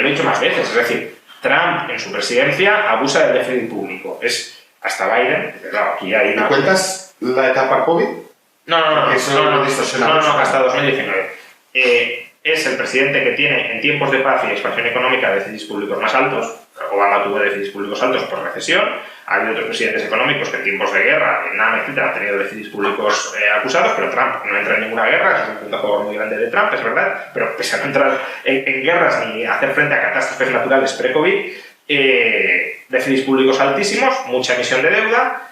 lo he dicho más veces. Es decir, Trump en su presidencia abusa del déficit público. Es hasta Biden, claro, aquí hay una... ¿Cuentas la etapa COVID? No, Hasta hasta 2019. Es el presidente que tiene en tiempos de paz y expansión económica déficits públicos más altos. Obama tuvo déficits públicos altos por recesión. Ha habido otros presidentes económicos que en tiempos de guerra, Vietnam, etc., han tenido déficits públicos acusados, pero Trump no entra en ninguna guerra. Eso es un punto a favor muy grande de Trump, es verdad, pero pese a no entrar en guerras ni hacer frente a catástrofes naturales pre-COVID, déficits públicos altísimos, mucha emisión de deuda,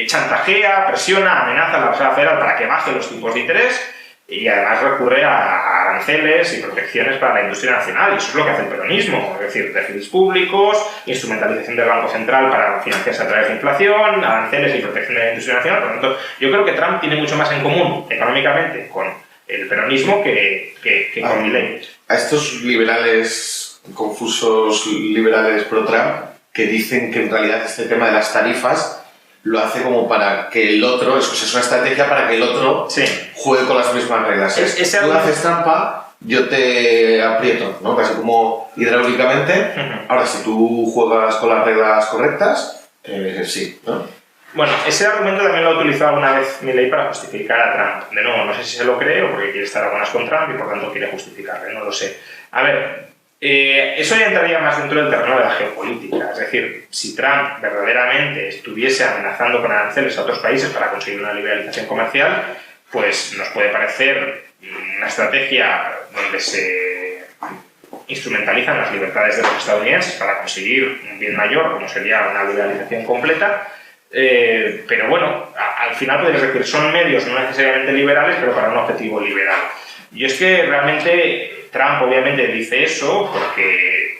chantajea, presiona, amenaza a la Reserva Federal para que baje los tipos de interés y además recurre a aranceles y protecciones para la industria nacional, y eso es lo que hace el peronismo, es decir, déficits públicos, instrumentalización del Banco Central para financiarse a través de inflación, aranceles y protección de la industria nacional. Por lo tanto, yo creo que Trump tiene mucho más en común económicamente con el peronismo que con Milei. A estos liberales, confusos liberales pro-Trump, que dicen que en realidad este tema de las tarifas lo hace como para que el otro, es una estrategia para que el otro juegue con las mismas reglas. Tú haces trampa, yo te aprieto, ¿no? Casi como hidráulicamente. Ahora, si tú juegas con las reglas correctas, sí, ¿no? Bueno, ese argumento también lo ha utilizado alguna vez Milei para justificar a Trump. De nuevo, no sé si se lo cree o porque quiere estar a buenas con Trump y por tanto quiere justificarle, no lo sé. A ver, eso ya entraría más dentro del terreno de la geopolítica. Es decir, si Trump verdaderamente estuviese amenazando con aranceles a otros países para conseguir una liberalización comercial, pues nos puede parecer una estrategia donde se instrumentalizan las libertades de los estadounidenses para conseguir un bien mayor, como sería una liberalización completa. Pero bueno, al final podrías decir, son medios no necesariamente liberales, pero para un objetivo liberal. Y es que realmente Trump obviamente dice eso porque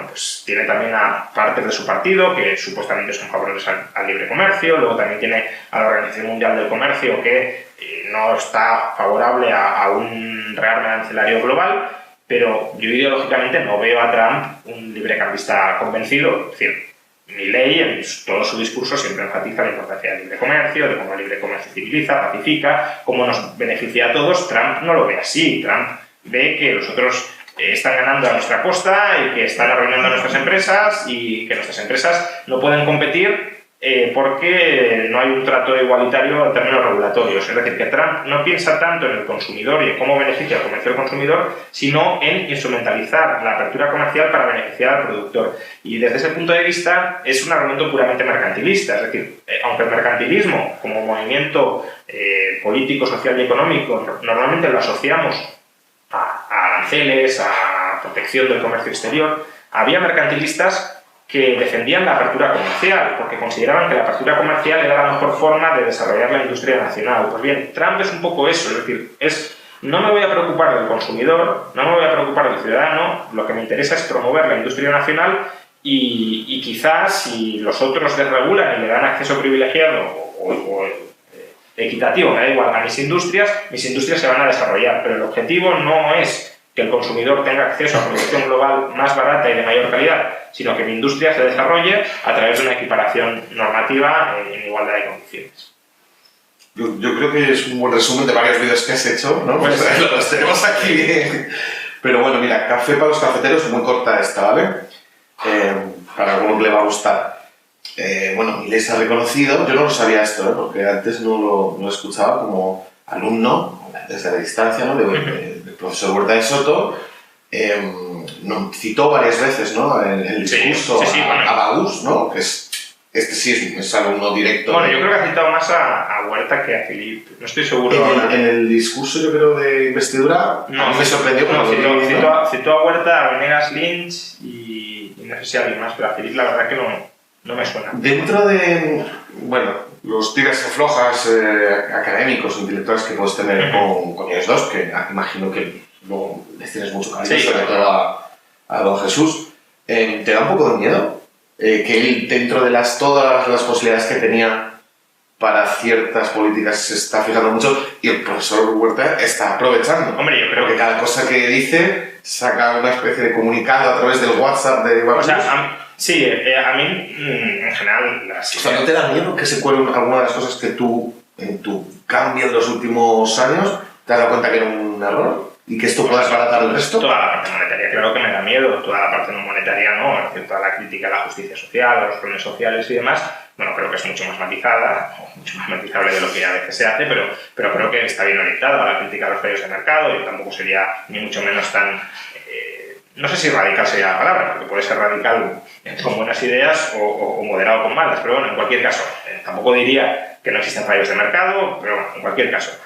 pues tiene también a partes de su partido que supuestamente son favorables al libre comercio, luego también tiene a la Organización Mundial del Comercio que no está favorable a un rearme arancelario global, pero yo ideológicamente no veo a Trump un librecambista convencido. Es decir, Milei en todo su discurso siempre enfatiza la importancia del libre comercio, de cómo el libre comercio civiliza, pacifica, cómo nos beneficia a todos. Trump no lo ve así. Trump ve que los otros están ganando a nuestra costa y que están arruinando a nuestras empresas y que nuestras empresas no pueden competir porque no hay un trato igualitario en términos regulatorios. Es decir, que Trump no piensa tanto en el consumidor y en cómo beneficia al comercio del consumidor, sino en instrumentalizar la apertura comercial para beneficiar al productor. Y desde ese punto de vista es un argumento puramente mercantilista. Es decir, aunque el mercantilismo como movimiento político, social y económico normalmente lo asociamos a aranceles, a protección del comercio exterior, había mercantilistas que defendían la apertura comercial, porque consideraban que la apertura comercial era la mejor forma de desarrollar la industria nacional. Pues bien, Trump es un poco eso, es decir, no me voy a preocupar del consumidor, no me voy a preocupar del ciudadano, lo que me interesa es promover la industria nacional y quizás si los otros desregulan y le dan acceso privilegiado o equitativo, me da igual, a mis industrias se van a desarrollar, pero el objetivo no es que el consumidor tenga acceso a producción global más barata y de mayor calidad, sino que mi industria se desarrolle a través de una equiparación normativa en igualdad de condiciones. Yo creo que es un buen resumen de varios vídeos que has hecho, ¿no? Pues los tenemos aquí bien. Pero bueno, mira, café para los cafeteros, muy corta esta, ¿vale? Para alguno que le va a gustar. Milei se ha reconocido, yo no lo sabía esto, porque antes no lo escuchaba como alumno, desde la distancia, ¿no? del profesor Huerta de Soto, citó varias veces, ¿no? el discurso a Baús, ¿no? Que es alumno directo. Bueno, yo creo que ha citado más a Huerta que a Filip, no estoy seguro. En el discurso, yo creo, de investidura, a mí me sorprendió. Citó a Huerta, a Venegas Lynch y no sé si alguien más, pero a Filip la verdad que no me suena. Dentro de, los tiras y aflojas académicos, intelectuales que puedes tener con ellos dos, que imagino que luego les tienes mucho cariño, sobre todo a don Jesús, ¿te da un poco de miedo? Que él, dentro de todas las posibilidades que tenía para ciertas políticas, se está fijando mucho y el profesor Huerta está aprovechando. Hombre, yo creo que cada cosa que dice saca una especie de comunicado a través del WhatsApp de Baús. Sí, a mí, en general... ¿no te da miedo que se cuelen algunas de las cosas que tú, en tu cambio de los últimos años, ¿Te has dado cuenta que era un error? ¿Y que esto pueda desbaratar el resto? Toda la parte monetaria, claro que me da miedo, toda la parte no monetaria no, es decir, toda la crítica a la justicia social, a los problemas sociales y demás, bueno, creo que es mucho más matizada, o mucho más matizable de lo que a veces se hace, pero creo que está bien orientada a la crítica a los fallos de mercado. Yo tampoco sería ni mucho menos tan... no sé si radical sería la palabra, porque puede ser radical con buenas ideas o moderado con malas, pero bueno, en cualquier caso, tampoco diría que no existen fallos de mercado, pero bueno, en cualquier caso.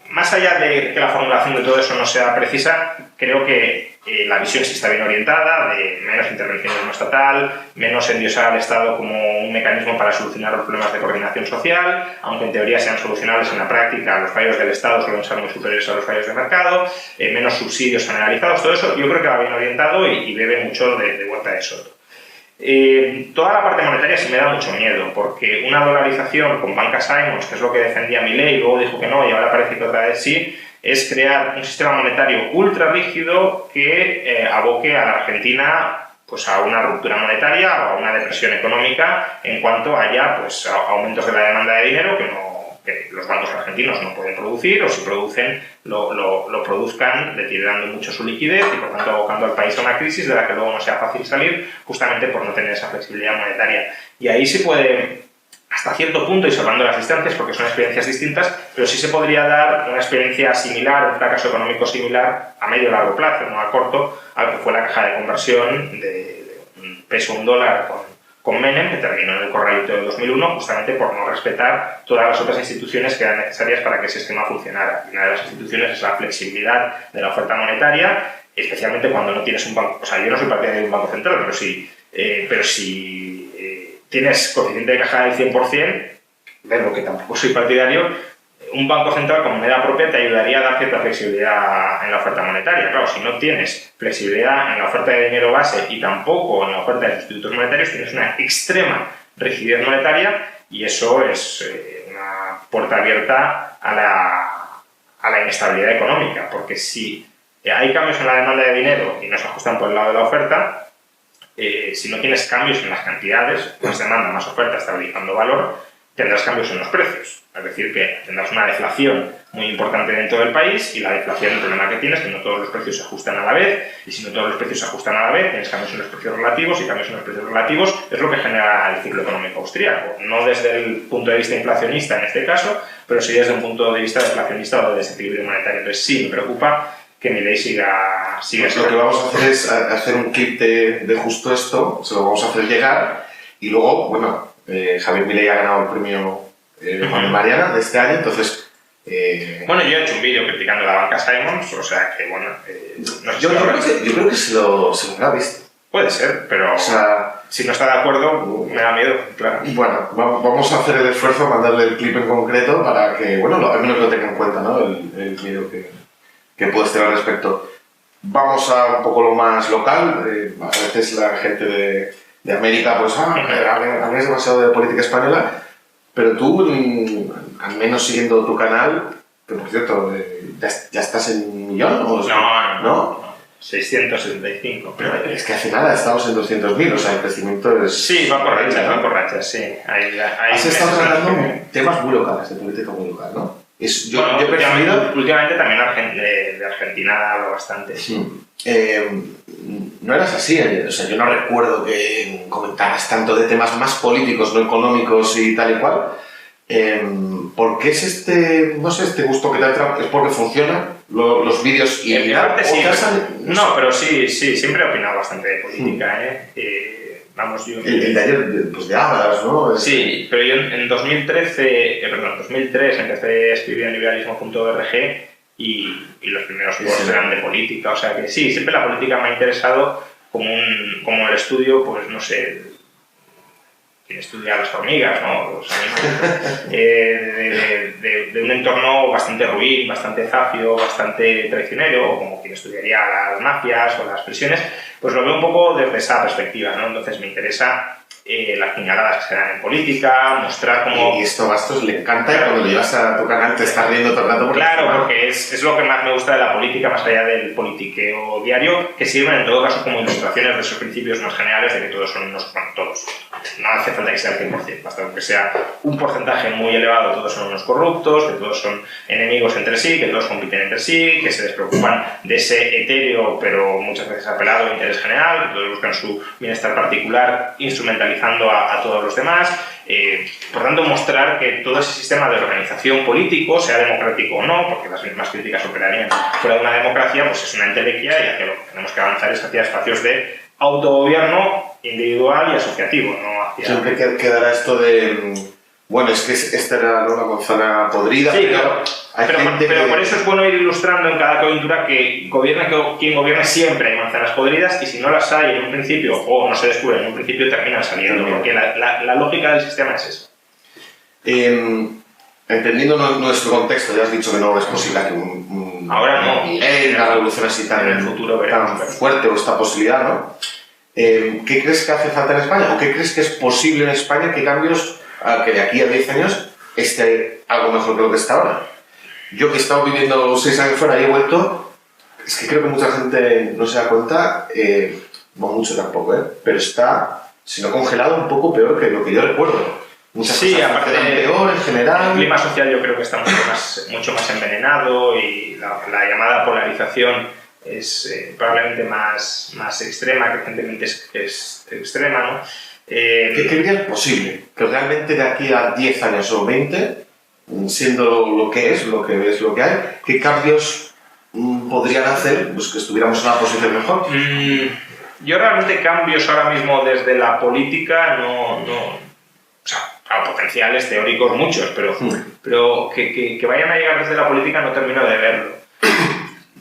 Más allá de que la formulación de todo eso no sea precisa, creo que la visión sí está bien orientada, de menos intervencionismo estatal, menos endiosar al Estado como un mecanismo para solucionar los problemas de coordinación social, aunque en teoría sean solucionables en la práctica, los fallos del Estado suelen ser muy superiores a los fallos de mercado, menos subsidios generalizados, todo eso yo creo que va bien orientado y bebe mucho de Huerta de Soto. Toda la parte monetaria sí me da mucho miedo, porque una dolarización con banca Simons, que es lo que defendía Milei, luego dijo que no y ahora parece que otra vez sí, es crear un sistema monetario ultra rígido que aboque a la Argentina pues, a una ruptura monetaria o a una depresión económica en cuanto haya pues, aumentos de la demanda de dinero que los bancos argentinos no pueden producir, o si producen, lo produzcan deteriorando mucho su liquidez y por tanto abocando al país a una crisis de la que luego no sea fácil salir, justamente por no tener esa flexibilidad monetaria. Y ahí se puede, hasta cierto punto, y salvando las distancias porque son experiencias distintas, pero sí se podría dar una experiencia similar, un fracaso económico similar a medio o largo plazo, no a corto, al que fue la caja de conversión de un peso a un dólar con Menem, que terminó en el corralito de 2001, justamente por no respetar todas las otras instituciones que eran necesarias para que ese esquema funcionara. Y una de las instituciones es la flexibilidad de la oferta monetaria, especialmente cuando no tienes un banco... O sea, yo no soy partidario de un banco central, pero si tienes coeficiente de caja del 100%, de lo que tampoco soy partidario, un banco central con moneda propia te ayudaría a dar cierta flexibilidad en la oferta monetaria. Claro, si no tienes flexibilidad en la oferta de dinero base y tampoco en la oferta de sustitutos monetarios, tienes una extrema rigidez monetaria y eso es una puerta abierta a la inestabilidad económica, porque si hay cambios en la demanda de dinero y no se ajustan por el lado de la oferta, si no tienes cambios en las cantidades, más demanda, más oferta, estabilizando valor, tendrás cambios en los precios. Es decir, que tendrás una deflación muy importante dentro del país y la deflación, el problema que tienes es que no todos los precios se ajustan a la vez y si no todos los precios se ajustan a la vez, tienes cambios en los precios relativos y cambios en los precios relativos es lo que genera el ciclo económico austríaco. No desde el punto de vista inflacionista en este caso, pero sí desde un punto de vista deflacionista o de desequilibrio monetario. Entonces sí, me preocupa que Milei siga Lo que vamos a hacer es hacer un clip de justo esto, se lo vamos a hacer llegar y luego, bueno, Javier Milei ha ganado el premio Juan de Mariana de este año, entonces... Bueno, yo he hecho un vídeo criticando la banca Simons, o sea que, bueno... no sé yo creo que se lo habrá visto. Puede ser, pero o sea, si no está de acuerdo, me da miedo, claro. Bueno, vamos a hacer el esfuerzo, mandarle el clip en concreto para que, bueno, al menos lo tenga en cuenta, ¿no? El miedo que puedes tener al respecto. Vamos a un poco lo más local. A veces la gente de América, pues, hablas demasiado de política española, pero tú, al menos siguiendo tu canal, que por cierto, ¿ya estás en millón? ¿O no. 675. Pero es que hace nada estamos en 200.000, o sea, el crecimiento es... Sí, va por rachas, sí. Has estado tratando temas muy locales, de política muy local, ¿no? Yo he preferido... Últimamente también de Argentina hablo bastante. Sí. No eras así, o sea, yo no recuerdo que comentaras tanto de temas más políticos, no económicos y tal y cual. ¿Por qué es este gusto que te atrae? ¿Es porque funcionan los vídeos y parte sí, no, pero sí, siempre he opinado bastante de política, Vamos, yo... El de ayer, pues de Ábalas, ¿no? Sí, pero yo en 2003 empecé a escribir en liberalismo.org y los primeros posts eran de política, o sea que sí, siempre la política me ha interesado como el estudio, pues no sé, quien estudia las hormigas, ¿no? Los animales, de un entorno bastante ruin, bastante zafio, bastante traicionero, como quien estudiaría las mafias o las prisiones, pues lo veo un poco desde esa perspectiva, ¿no? Entonces me interesa las puñaladas que se dan en política, mostrar cómo... Y esto a Bastos le encanta, y cuando lo llevas a tu canal te estás riendo todo el rato. Claro, porque es lo que más me gusta de la política, más allá del politiqueo diario, que sirven en todo caso como ilustraciones de esos principios más generales de que todos son unos... Bueno, todos. no hace falta que sea el 100%, basta que sea un porcentaje muy elevado, todos son unos corruptos, que todos son enemigos entre sí, que todos compiten entre sí, que se despreocupan de ese etéreo, pero muchas veces apelado interés general, que todos buscan su bienestar particular, instrumentalizando a todos los demás. Por tanto, mostrar que todo ese sistema de organización político, sea democrático o no, porque las mismas críticas operarían fuera de una democracia, pues es una entelequia y hacia lo que tenemos que avanzar es hacia espacios de autogobierno individual y asociativo, ¿no? Hacia... Siempre quedará esto de... Bueno, es que esta era una manzana podrida, sí, pero por eso es bueno ir ilustrando en cada coyuntura que gobierne quien gobierne siempre hay manzanas podridas y si no las hay en un principio o no se descubren en un principio terminan saliendo, porque la lógica del sistema es eso. Entendiendo nuestro contexto, ya has dicho que no es posible que una revolución así tan, en el futuro tan fuerte o esta posibilidad, ¿no? ¿Qué crees que hace falta en España? ¿O qué crees que es posible en España? ¿Qué cambios que de aquí a 10 años esté algo mejor que lo que está ahora? Yo que he estado viviendo 6 años fuera y he vuelto, es que creo que mucha gente no se da cuenta, no mucho tampoco, pero está, si no congelado, un poco peor que lo que yo recuerdo. Muchas cosas aparte peor en general. El clima social yo creo que está mucho más envenenado y la llamada polarización es probablemente más extrema, crecientemente es extrema, ¿no? ¿Qué creerías posible? Que realmente de aquí a 10 años o 20, siendo lo que es lo que hay, ¿qué cambios podrían hacer pues, que estuviéramos en una posición mejor? Yo realmente cambios ahora mismo desde la política no o sea, potenciales teóricos muchos, pero que vayan a llegar desde la política no termino de verlo.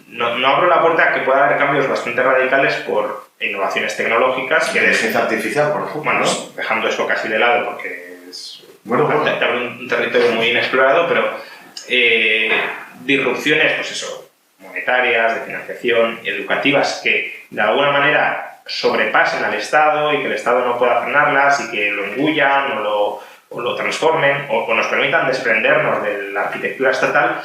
No abro la puerta a que pueda haber cambios bastante radicales por innovaciones tecnológicas. Inteligencia artificial, por ejemplo. Bueno, dejando eso casi de lado porque es te abre un territorio muy inexplorado, pero disrupciones, pues eso, monetarias, de financiación, educativas, que de alguna manera sobrepasen al Estado y que el Estado no pueda frenarlas y que lo engullan o lo transformen o nos permitan desprendernos de la arquitectura estatal,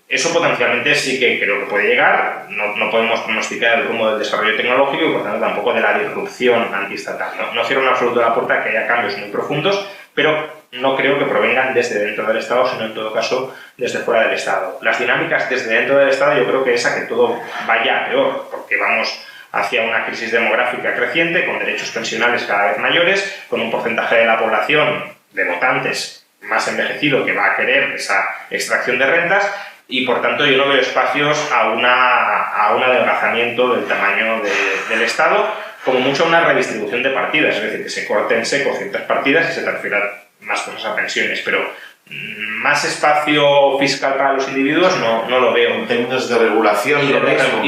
eso potencialmente sí que creo que puede llegar. No podemos pronosticar el rumbo del desarrollo tecnológico y por tanto tampoco de la disrupción antiestatal. No cierro en absoluto la puerta a que haya cambios muy profundos, pero no creo que provengan desde dentro del Estado, sino en todo caso desde fuera del Estado. Las dinámicas desde dentro del Estado yo creo que es a que todo vaya a peor, porque vamos hacia una crisis demográfica creciente, con derechos pensionales cada vez mayores, con un porcentaje de la población de votantes más envejecido que va a querer esa extracción de rentas y, por tanto, yo no veo espacios a un adelgazamiento del tamaño del Estado, como mucho una redistribución de partidas, es decir, que se corten en seco ciertas partidas y se transfieran más cosas a pensiones, pero más espacio fiscal para los individuos no lo veo. En términos de regulación y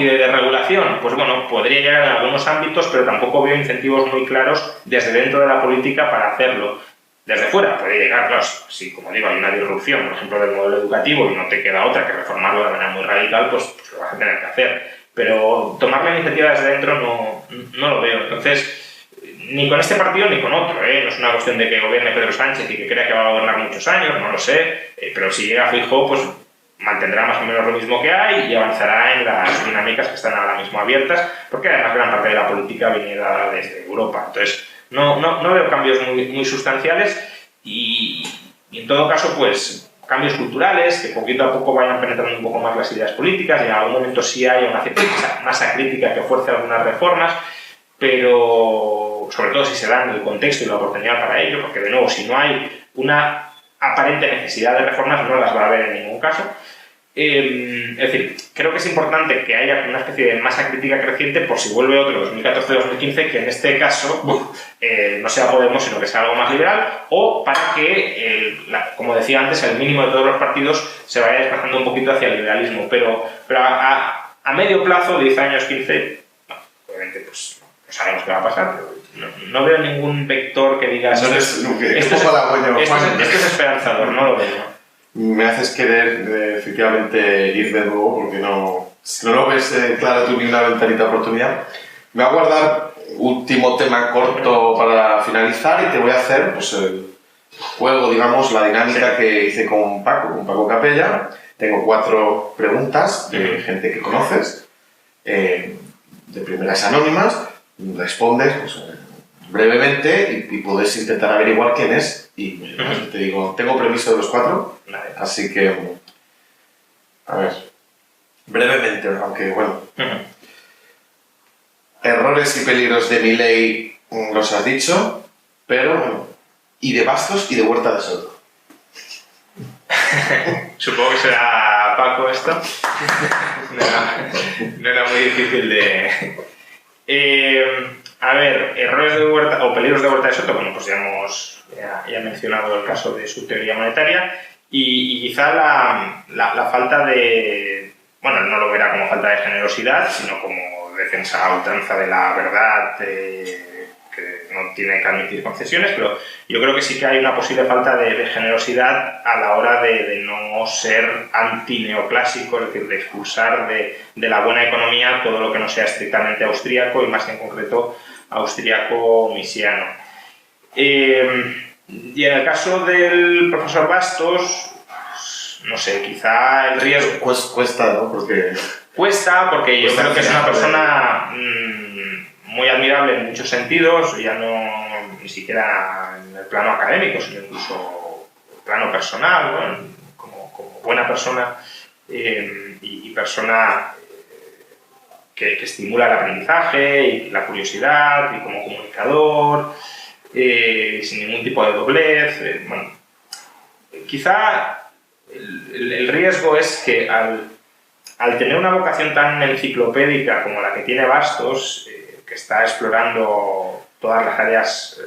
de regulación, pues bueno, podría llegar en algunos ámbitos, pero tampoco veo incentivos muy claros desde dentro de la política para hacerlo. Desde fuera puede llegar, claro, si como digo hay una disrupción, por ejemplo, del modelo educativo y no te queda otra que reformarlo de manera muy radical, pues lo vas a tener que hacer. Pero tomar la iniciativa desde dentro no lo veo. Entonces, ni con este partido ni con otro, no es una cuestión de que gobierne Pedro Sánchez y que crea que va a gobernar muchos años, no lo sé, pero si llega Feijóo, pues mantendrá más o menos lo mismo que hay y avanzará en las dinámicas que están ahora mismo abiertas, porque además gran parte de la política viene dada desde Europa. Entonces, no veo cambios muy sustanciales y en todo caso, pues cambios culturales que poquito a poco vayan penetrando un poco más las ideas políticas y en algún momento sí hay una cierta masa crítica que fuerce algunas reformas, pero sobre todo si se dan el contexto y la oportunidad para ello, porque de nuevo, si no hay una aparente necesidad de reformas, no las va a haber en ningún caso. Es decir, creo que es importante que haya una especie de masa crítica creciente por si vuelve otro 2014-2015, que en este caso no sea Podemos, sino que sea algo más liberal, o para que, como decía antes, el mínimo de todos los partidos se vaya desplazando un poquito hacia el liberalismo. Pero a medio plazo, 10 años, 15, obviamente pues no sabemos qué va a pasar, pero no veo ningún vector que digas esto es esperanzador, no lo veo. Me haces querer efectivamente ir de nuevo porque no ves clara tú ni una ventanita de oportunidad. Me voy a guardar último tema corto para finalizar y te voy a hacer pues, el juego, digamos, la dinámica que hice con Paco Capella. Tengo 4 preguntas de gente que conoces, de primeras anónimas, respondes pues, brevemente y puedes intentar averiguar quién es. Y te digo, tengo previsto de los 4, así que, a ver, brevemente, aunque bueno. Errores y peligros de Milei los has dicho, pero bueno, y de Bastos y de Huerta de Soto. Supongo que será Paco esto. No era muy difícil de... a ver, errores de Huerta o peligros de Huerta de Soto, bueno, pues ya he mencionado el caso de su teoría monetaria y quizá la falta de... Bueno, no lo verá como falta de generosidad, sino como defensa a ultranza de la verdad, que no tiene que admitir concesiones, pero yo creo que sí que hay una posible falta de generosidad a la hora de no ser antineoclásico, es decir, de expulsar de la buena economía todo lo que no sea estrictamente austríaco y más en concreto austríaco-misiano. Y en el caso del profesor Bastos, no sé, quizá el riesgo... Cuesta, ¿no? Cuesta porque yo creo que es una persona muy admirable en muchos sentidos, ya no ni siquiera en el plano académico, sino incluso en el plano personal, ¿no? como buena persona y persona que estimula el aprendizaje y la curiosidad y como comunicador, sin ningún tipo de doblez. Bueno, quizá el riesgo es que al tener una vocación tan enciclopédica como la que tiene Bastos, que está explorando todas las áreas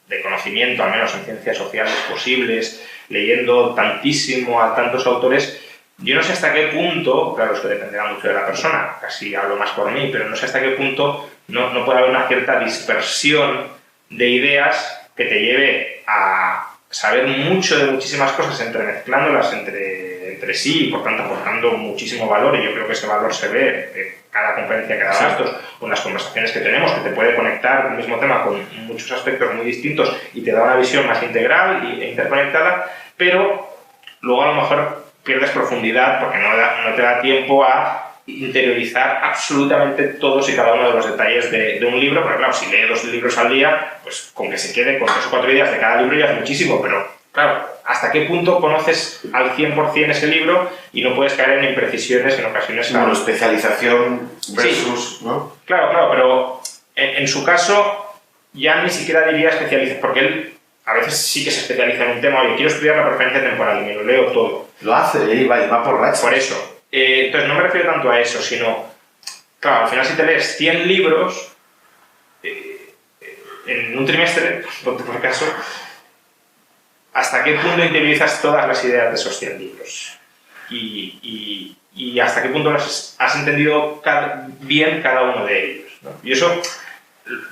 de conocimiento, al menos en ciencias sociales posibles, leyendo tantísimo a tantos autores, yo no sé hasta qué punto, claro, esto dependerá mucho de la persona, casi hablo más por mí, pero no sé hasta qué punto no puede haber una cierta dispersión de ideas que te lleve a saber mucho de muchísimas cosas, entremezclándolas entre sí y por tanto aportando muchísimo valor, y yo creo que ese valor se ve en cada conferencia que da Bastos o en las conversaciones que tenemos, que te puede conectar un mismo tema con muchos aspectos muy distintos y te da una visión más integral e interconectada, pero luego a lo mejor pierdes profundidad porque no te da tiempo a interiorizar absolutamente todos y cada uno de los detalles de un libro, porque claro, si lee 2 libros al día, pues con que se quede con 3 o 4 ideas de cada libro ya es muchísimo, pero claro, ¿hasta qué punto conoces al 100% ese libro y no puedes caer en imprecisiones en ocasiones? Bueno, especialización versus, sí, ¿no? Claro, pero en su caso ya ni siquiera diría especialización, porque él a veces sí que se especializa en un tema. Oye, quiero estudiar la preferencia temporal y me lo leo todo. Lo hace y va por rachas. Por eso. Entonces no me refiero tanto a eso, sino, claro, al final si te lees 100 libros en un trimestre, por caso, ¿hasta qué punto interiorizas todas las ideas de esos 100 libros? Y hasta qué punto has entendido bien cada uno de ellos, ¿no? Y eso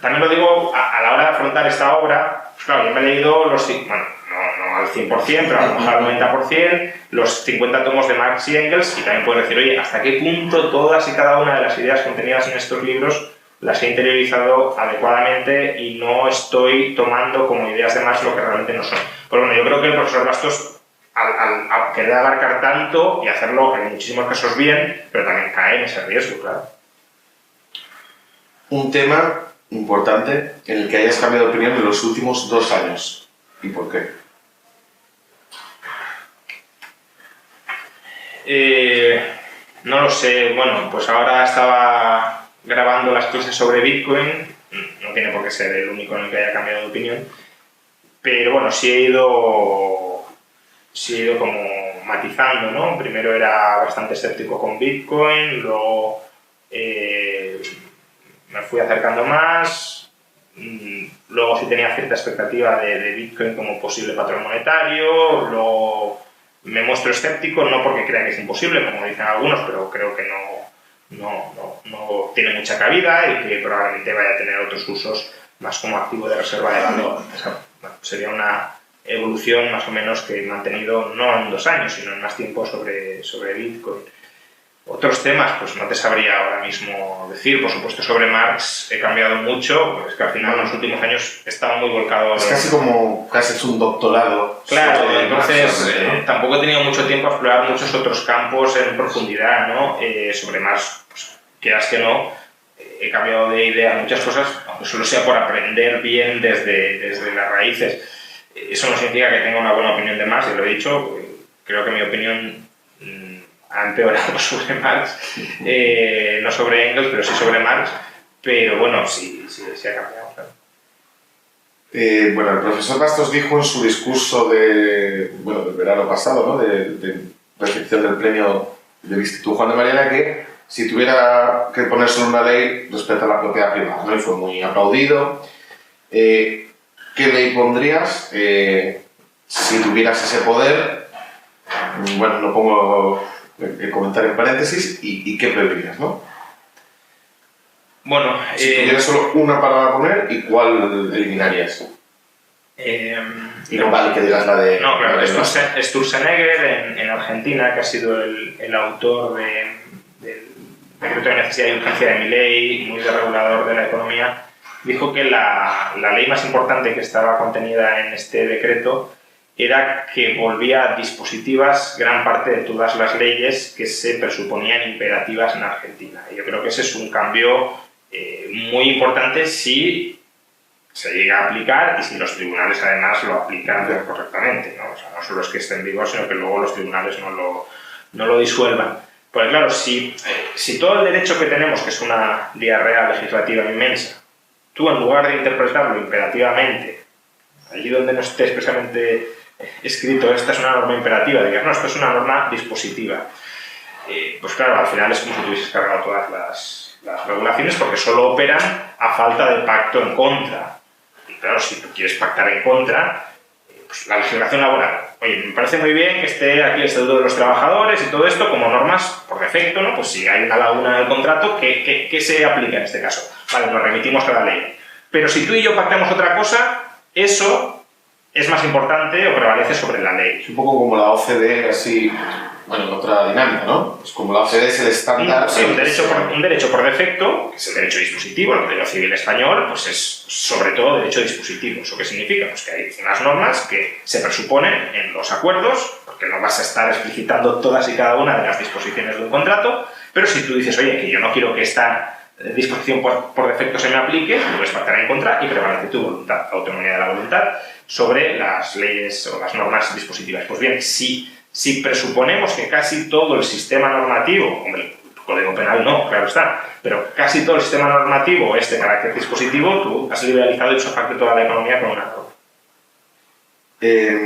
también lo digo a la hora de afrontar esta obra. Pues claro, yo me he leído no al 100%, pero a lo mejor al 90%, los 50 tomos de Marx y Engels, y también puedo decir, oye, ¿hasta qué punto todas y cada una de las ideas contenidas en estos libros las he interiorizado adecuadamente y no estoy tomando como ideas de Marx lo que realmente no son? Pues bueno, yo creo que el profesor Bastos, al querer abarcar tanto y hacerlo en muchísimos casos bien, pero también cae en ese riesgo, claro. Un tema importante en el que hayas cambiado de opinión en los últimos 2 años. ¿Y por qué? No lo sé. Bueno, pues ahora estaba grabando las clases sobre Bitcoin. No tiene por qué ser el único en el que haya cambiado de opinión. Pero bueno, sí he ido como matizando, ¿no? Primero era bastante escéptico con Bitcoin, luego me fui acercando más, luego sí tenía cierta expectativa de Bitcoin como posible patrón monetario, luego me muestro escéptico, no porque crea que es imposible, como dicen algunos, pero creo que no tiene mucha cabida y que probablemente vaya a tener otros usos más como activo de reserva de valor. O sea, bueno, sería una evolución más o menos que he mantenido no en 2 años, sino en más tiempo sobre Bitcoin. Otros temas, pues no te sabría ahora mismo decir. Por supuesto, sobre Marx he cambiado mucho, pues que al final en los últimos años he estado muy volcado. Es casi como casi es un doctorado. Claro, entonces ¿no? Tampoco he tenido mucho tiempo a explorar muchos otros campos en profundidad, ¿no? Sobre Marx, pues quieras que no, he cambiado de idea en muchas cosas, aunque solo sea por aprender bien desde las raíces. Eso no significa que tenga una buena opinión de Marx, ya lo he dicho. Creo que mi opinión ha empeorado sobre Marx, no sobre Engels, pero sí sobre Marx. Pero bueno, sí ha cambiado, claro. Bueno, el profesor Bastos dijo en su discurso del verano pasado, ¿no? de recepción del premio del Instituto Juan de Mariana, que si tuviera que poner sobre una ley respecto a la propiedad privada, ¿no? Y fue muy aplaudido. ¿Qué ley pondrías si tuvieras ese poder? Bueno, lo pongo el comentario en paréntesis. ¿Y qué prohibirías, no? Bueno, si tuvieras solo una para poner, ¿y cuál eliminarías? Y no vale que digas la de... No, claro, Sturzenegger en Argentina, que ha sido el autor del decreto de necesidad y urgencia de Milei, muy desregulador de la economía, dijo que la ley más importante que estaba contenida en este decreto era que volvía dispositivas gran parte de todas las leyes que se presuponían imperativas en Argentina. Y yo creo que ese es un cambio muy importante si se llega a aplicar y si los tribunales además lo aplican correctamente, ¿no? O sea, no solo es que esté en vigor, sino que luego los tribunales no lo disuelvan. Pues claro, si todo el derecho que tenemos, que es una diarrea legislativa inmensa, tú en lugar de interpretarlo imperativamente, allí donde no esté expresamente escrito esta es una norma imperativa, digas, no, esto es una norma dispositiva, pues claro, al final es como si tuvieses cargado todas las regulaciones porque solo operan a falta de pacto en contra. Y claro, si tú quieres pactar en contra, pues la legislación laboral, oye, me parece muy bien que esté aquí el Estatuto de los Trabajadores y todo esto como normas por defecto, ¿no? Pues si hay una laguna en el contrato, ¿qué se aplica en este caso? Vale, nos remitimos a la ley. Pero si tú y yo pactamos otra cosa, eso es más importante o prevalece sobre la ley. Es un poco como la OCDE, así, bueno, en otra dinámica, ¿no? Es como la OCDE es el estándar... Sí, un derecho por defecto, que es el derecho dispositivo, el Código Civil español, pues es sobre todo derecho dispositivo. ¿Eso qué significa? Pues que hay unas normas que se presuponen en los acuerdos, porque no vas a estar explicitando todas y cada una de las disposiciones de un contrato, pero si tú dices, oye, que yo no quiero que esta disposición por defecto se me aplique, tú puedes pactar en contra y prevalece tu voluntad, autonomía de la voluntad, sobre las leyes o las normas dispositivas. Pues bien, si presuponemos que casi todo el sistema normativo, hombre, el Código Penal no, claro está, pero casi todo el sistema normativo es de carácter dispositivo, tú has liberalizado ipso facto toda la economía con una norma.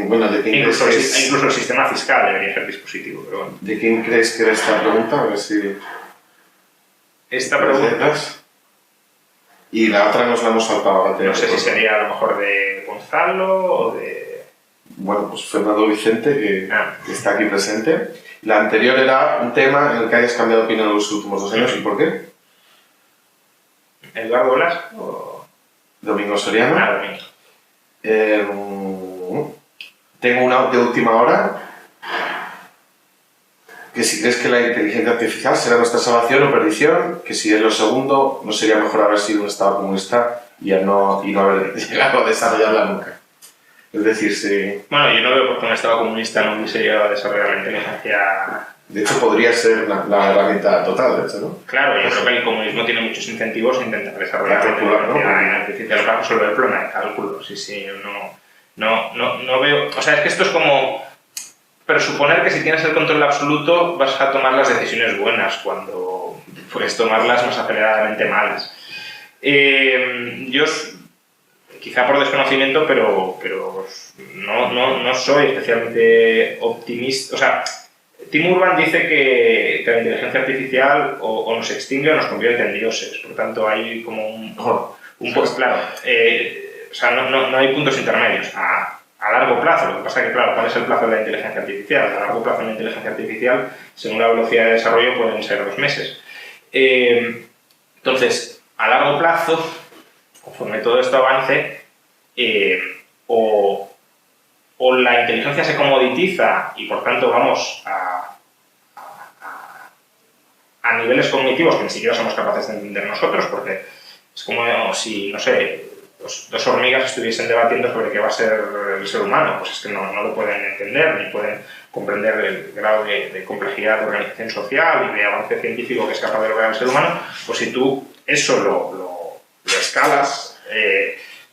Bueno, ¿de quién incluso el sistema fiscal debería ser dispositivo, pero bueno. ¿De quién crees que era esta pregunta? A ver si... Esta pregunta... Y la otra nos la hemos saltado. No sé si sería a lo mejor de Gonzalo o de... Bueno, pues Fernando Vicente, que está aquí presente. La anterior era un tema en el que hayas cambiado de opinión en los últimos 2 años. ¿Y por qué? ¿Eduardo Blasco o...? Domingo Soriano. Domingo. Tengo una de última hora. Que si crees que la inteligencia artificial será nuestra salvación o perdición, que si es lo segundo, no sería mejor haber sido un Estado comunista y no haber llegado a desarrollarla nunca. Es decir, si... Bueno, yo no veo por qué un Estado comunista no hubiese llegado a desarrollar la inteligencia... De hecho, podría ser la herramienta total, de hecho, ¿no? Claro, yo creo que el comunismo tiene muchos incentivos a intentar desarrollar la inteligencia artificial para resolver el problema de cálculo. Sí, no veo... O sea, es que esto es como... presuponer que si tienes el control absoluto vas a tomar las decisiones buenas cuando puedes tomarlas más aceleradamente malas. Yo, quizá por desconocimiento, pero no soy especialmente optimista. O sea, Tim Urban dice que la inteligencia artificial o nos extingue o nos convierte en dioses. Por tanto, hay como un claro, o sea, no hay puntos intermedios. A largo plazo, lo que pasa es que, claro, ¿cuál es el plazo de la inteligencia artificial? A largo plazo de la inteligencia artificial, según la velocidad de desarrollo, pueden ser 2 meses. Entonces, a largo plazo, conforme todo esto avance, o la inteligencia se comoditiza y, por tanto, vamos a niveles cognitivos que ni siquiera somos capaces de entender nosotros, porque es como si, no sé, dos hormigas estuviesen debatiendo sobre qué va a ser el ser humano, pues es que no lo pueden entender, ni pueden comprender el grado de complejidad de organización social y de avance científico que es capaz de lograr el ser humano. Pues si tú eso lo escalas,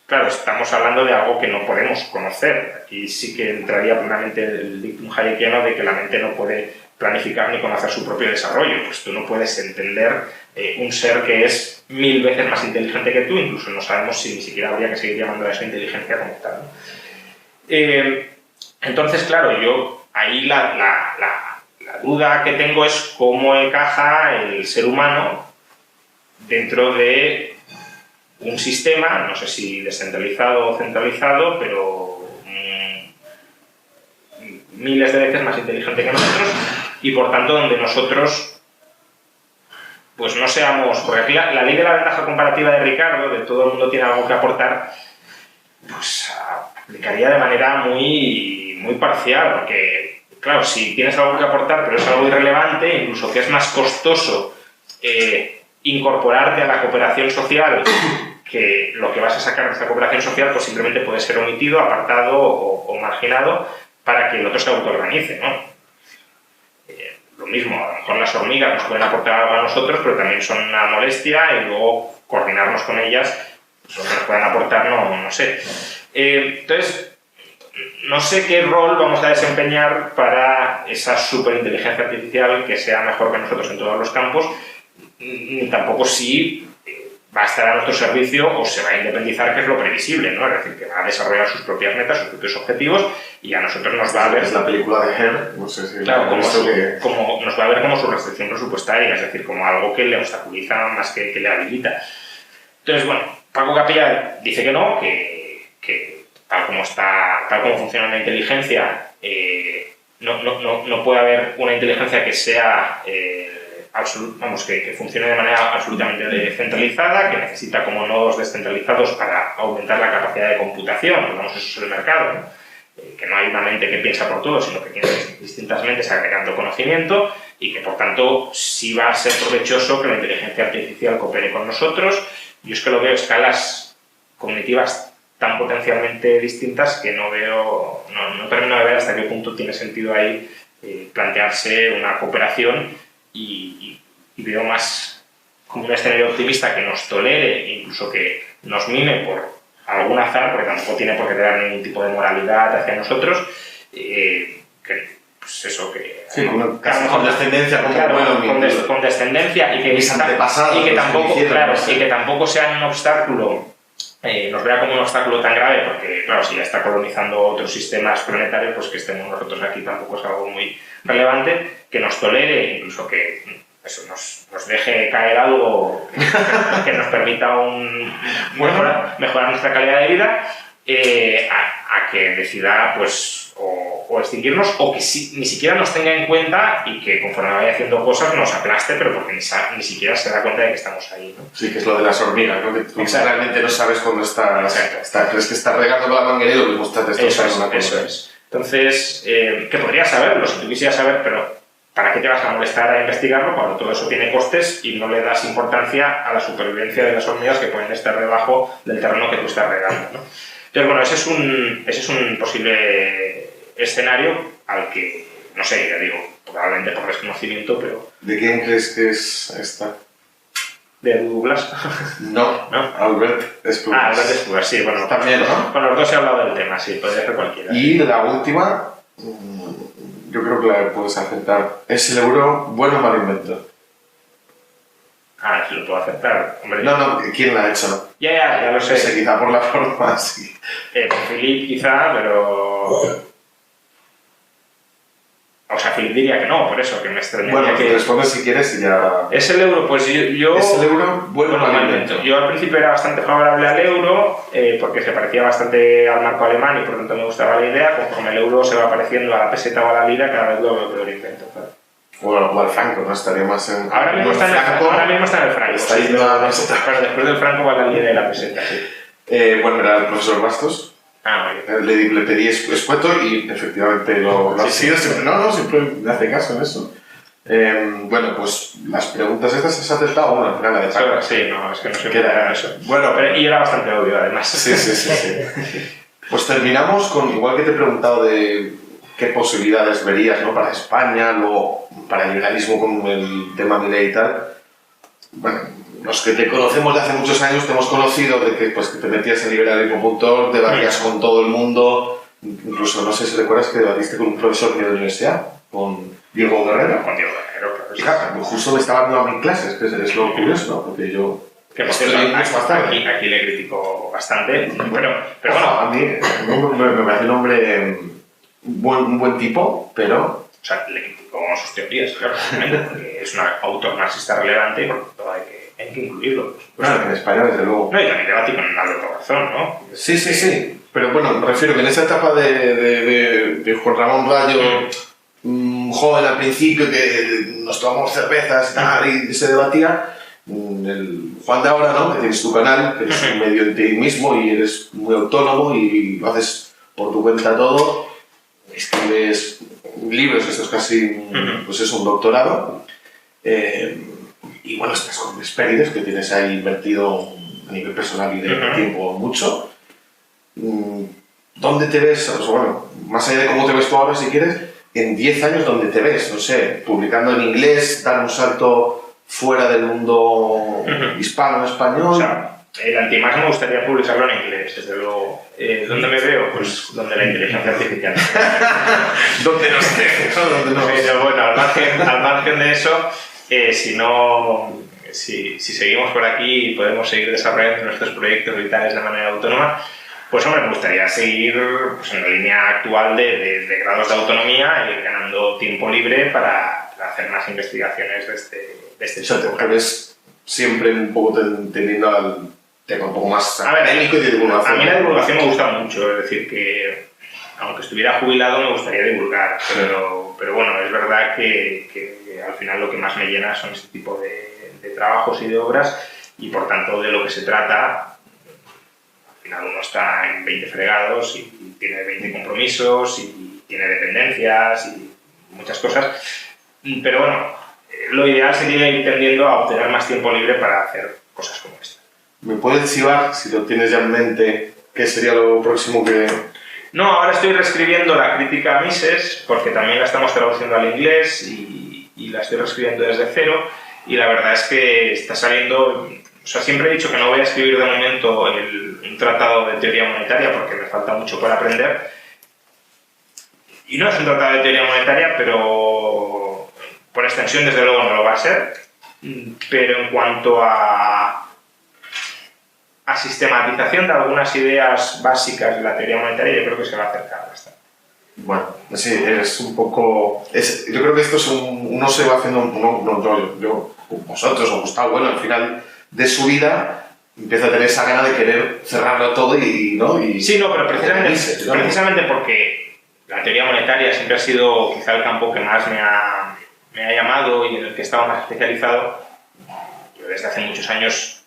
claro, estamos hablando de algo que no podemos conocer. Aquí sí que entraría plenamente el dictum hayekiano de que la mente no puede planificar ni conocer su propio desarrollo. Pues tú no puedes entender un ser que es 1000 veces más inteligente que tú, incluso no sabemos si ni siquiera habría que seguir llamando a esa inteligencia como tal, ¿no? Entonces, claro, yo ahí la duda que tengo es cómo encaja el ser humano dentro de un sistema, no sé si descentralizado o centralizado, pero miles de veces más inteligente que nosotros, y por tanto donde nosotros pues no seamos, porque aquí la ley de la ventaja comparativa de Ricardo, de todo el mundo tiene algo que aportar, pues aplicaría de manera muy parcial, porque claro, si tienes algo que aportar pero es algo irrelevante, incluso que es más costoso incorporarte a la cooperación social, que lo que vas a sacar de esta cooperación social pues simplemente puede ser omitido, apartado o marginado para que el otro se autoorganice, ¿no? Lo mismo, a lo mejor las hormigas nos pueden aportar algo a nosotros, pero también son una molestia y luego coordinarnos con ellas, pues lo que nos pueden aportar no sé. Entonces, no sé qué rol vamos a desempeñar para esa superinteligencia artificial que sea mejor que nosotros en todos los campos, ni tampoco si va a estar a nuestro servicio o se va a independizar, que es lo previsible, ¿no? Es decir, que va a desarrollar sus propias metas, sus propios objetivos, y a nosotros nos va a ver... Es la película de Her, no sé si... Claro, como nos va a ver como su restricción presupuestaria, es decir, como algo que le obstaculiza más que le habilita. Entonces, bueno, Paco Capella dice que no, que tal como funciona la inteligencia, no puede haber una inteligencia que sea... que funcione de manera absolutamente descentralizada, que necesita como nodos descentralizados para aumentar la capacidad de computación, eso es el mercado, ¿no? Que no hay una mente que piensa por todo, sino que tiene distintas mentes agregando conocimiento, y que por tanto sí va a ser provechoso que la inteligencia artificial coopere con nosotros. Yo es que lo veo a escalas cognitivas tan potencialmente distintas que no termino de ver hasta qué punto tiene sentido ahí plantearse una cooperación. Y veo más como un escenario optimista que nos tolere, incluso que nos mime por algún azar, porque tampoco tiene por qué tener ningún tipo de moralidad hacia nosotros, pues eso, que... Sí, con descendencia, con descendencia, y que tampoco sea un obstáculo, nos vea como un obstáculo tan grave, porque claro, si ya está colonizando otros sistemas planetarios, pues que estemos nosotros aquí tampoco es algo muy relevante, que nos tolere, incluso que eso nos deje caer algo que nos permita mejorar nuestra calidad de vida, a que decida pues o extinguirnos, o que ni siquiera nos tenga en cuenta y que conforme vaya haciendo cosas nos aplaste, pero porque ni siquiera se da cuenta de que estamos ahí, ¿no? Sí, que es lo de las hormigas, ¿no? Que tú realmente no sabes cuándo crees que está regando con la manguera y lo mismo está destrozando una cosa. Eso es. Entonces, que podrías saberlo si tú quisieras saber, pero ¿para qué te vas a molestar a investigarlo cuando todo eso tiene costes y no le das importancia a la supervivencia de las hormigas que pueden estar debajo del terreno que tú estás regando, ¿no? Entonces, bueno, ese es un posible escenario al que, no sé, ya digo, probablemente por desconocimiento, pero... ¿De quién crees que es esta? ¿De Douglas? No, Albert Spruance. Albert Spruance, sí, bueno, también, ¿no? Con los dos he hablado del tema, sí, podría ser cualquiera. Y la última, yo creo que la puedes aceptar. ¿Es el euro bueno o mal invento? Sí, lo puedo aceptar. Hombre, no, ¿quién la ha hecho? Ya lo sé. No sé, quizá por la forma, sí. Por Philip quizá, pero... O sea, Philip diría que no, por eso, que me extrañaría. Bueno, que responde si quieres y ya... ¿Es el euro? Pues yo... ¿Es el euro bueno o mal invento? Yo al principio era bastante favorable al euro, porque se parecía bastante al marco alemán y por tanto me gustaba la idea. Conforme el euro se va pareciendo a la peseta o a la lira, cada vez lo veo peor invento, claro. O al franco, ¿no? Estaría más en... Ahora mismo está en el franco. Está yendo a la peseta. Pero después del franco va la lira y la peseta, sí. Bueno, era el profesor Bastos. Le pedí escueto y efectivamente lo ha sido. No, siempre me hace caso en eso. Bueno, pues las preguntas estas se has acertado, bueno, al final la de Paco. Sí, no, es que no sé ¿Qué era eso? Bueno, y era bastante obvio, además. Sí. Pues terminamos con, igual que te he preguntado de qué posibilidades verías, ¿no? Para España, luego para el liberalismo con el tema Milei y tal. Bueno, los que te conocemos de hace muchos años te hemos conocido de que, pues, que te metías en liberalismo.org, debatías con todo el mundo, incluso no sé si recuerdas que debatiste con un profesor mío de la universidad, con Diego Guerrero. Con Diego Guerrero, claro. Y claro, justo me estaba dando a mis clases, que es lo curioso, ¿no? Porque yo... Que por cierto, aquí le critico bastante, pero bueno... A mí me parece un hombre, un buen tipo, pero... O sea, le critico sus teorías, claro, porque es un autor marxista relevante y por lo tanto hay que incluirlo. Claro, en España, desde luego. No, y también debatí con Alberto Garzón, ¿no? Sí. Pero bueno, me refiero que en esa etapa de Juan Ramón Rayo, joven al principio, que nos tomamos cervezas y tal, y se debatía, el Juan de ahora, ¿no? Que tienes tu canal, que eres medio en ti mismo y eres muy autónomo y lo haces por tu cuenta todo, escribes libros, esto es casi, pues es un doctorado, y bueno, estás con Hespérides, que tienes ahí invertido a nivel personal y de tiempo mucho. ¿Dónde te ves? O sea, bueno, más allá de cómo te ves tú ahora, si quieres, en 10 años, ¿dónde te ves? No sé, publicando en inglés, dar un salto fuera del mundo hispano, español. O sea, el Antimax me gustaría publicarlo en inglés, desde luego. ¿Dónde me veo? Pues donde la inteligencia artificial. ¿Dónde nos dejes? Pero bueno, al margen de eso, si seguimos por aquí y podemos seguir desarrollando nuestros proyectos vitales de manera autónoma, pues hombre, me gustaría seguir pues, en la línea actual de grados de autonomía y ir ganando tiempo libre para hacer más investigaciones de este tipo. O sea, te ves siempre un poco tendiendo al tema un poco más académico y de divulgación. A mí la divulgación me gusta mucho, es decir, que aunque estuviera jubilado me gustaría divulgar, pero bueno, es verdad que al final lo que más me llena son este tipo de trabajos y de obras y por tanto de lo que se trata. Al final uno está en 20 fregados y tiene 20 compromisos y tiene dependencias y muchas cosas, pero bueno, lo ideal sería ir tendiendo a obtener más tiempo libre para hacer cosas como esta. ¿Me puedes chivar, si lo tienes ya en mente, qué sería lo próximo que...? No, ahora estoy reescribiendo la crítica a Mises, porque también la estamos traduciendo al inglés y la estoy reescribiendo desde cero, y la verdad es que está saliendo... O sea, siempre he dicho que no voy a escribir de momento un tratado de teoría monetaria porque me falta mucho por aprender. Y no es un tratado de teoría monetaria, pero por extensión desde luego no lo va a ser. Pero en cuanto a sistematización de algunas ideas básicas de la teoría monetaria, yo creo que se va a acercar bastante. Bueno, sí, es un poco... yo creo que esto es uno se va haciendo... yo vosotros, o Gustavo, bueno, al final de su vida empieza a tener esa gana de querer cerrarlo todo ¿no? Sí, no, pero precisamente porque la teoría monetaria siempre ha sido quizá el campo que más me ha llamado y en el que he estado más especializado. Yo desde hace muchos años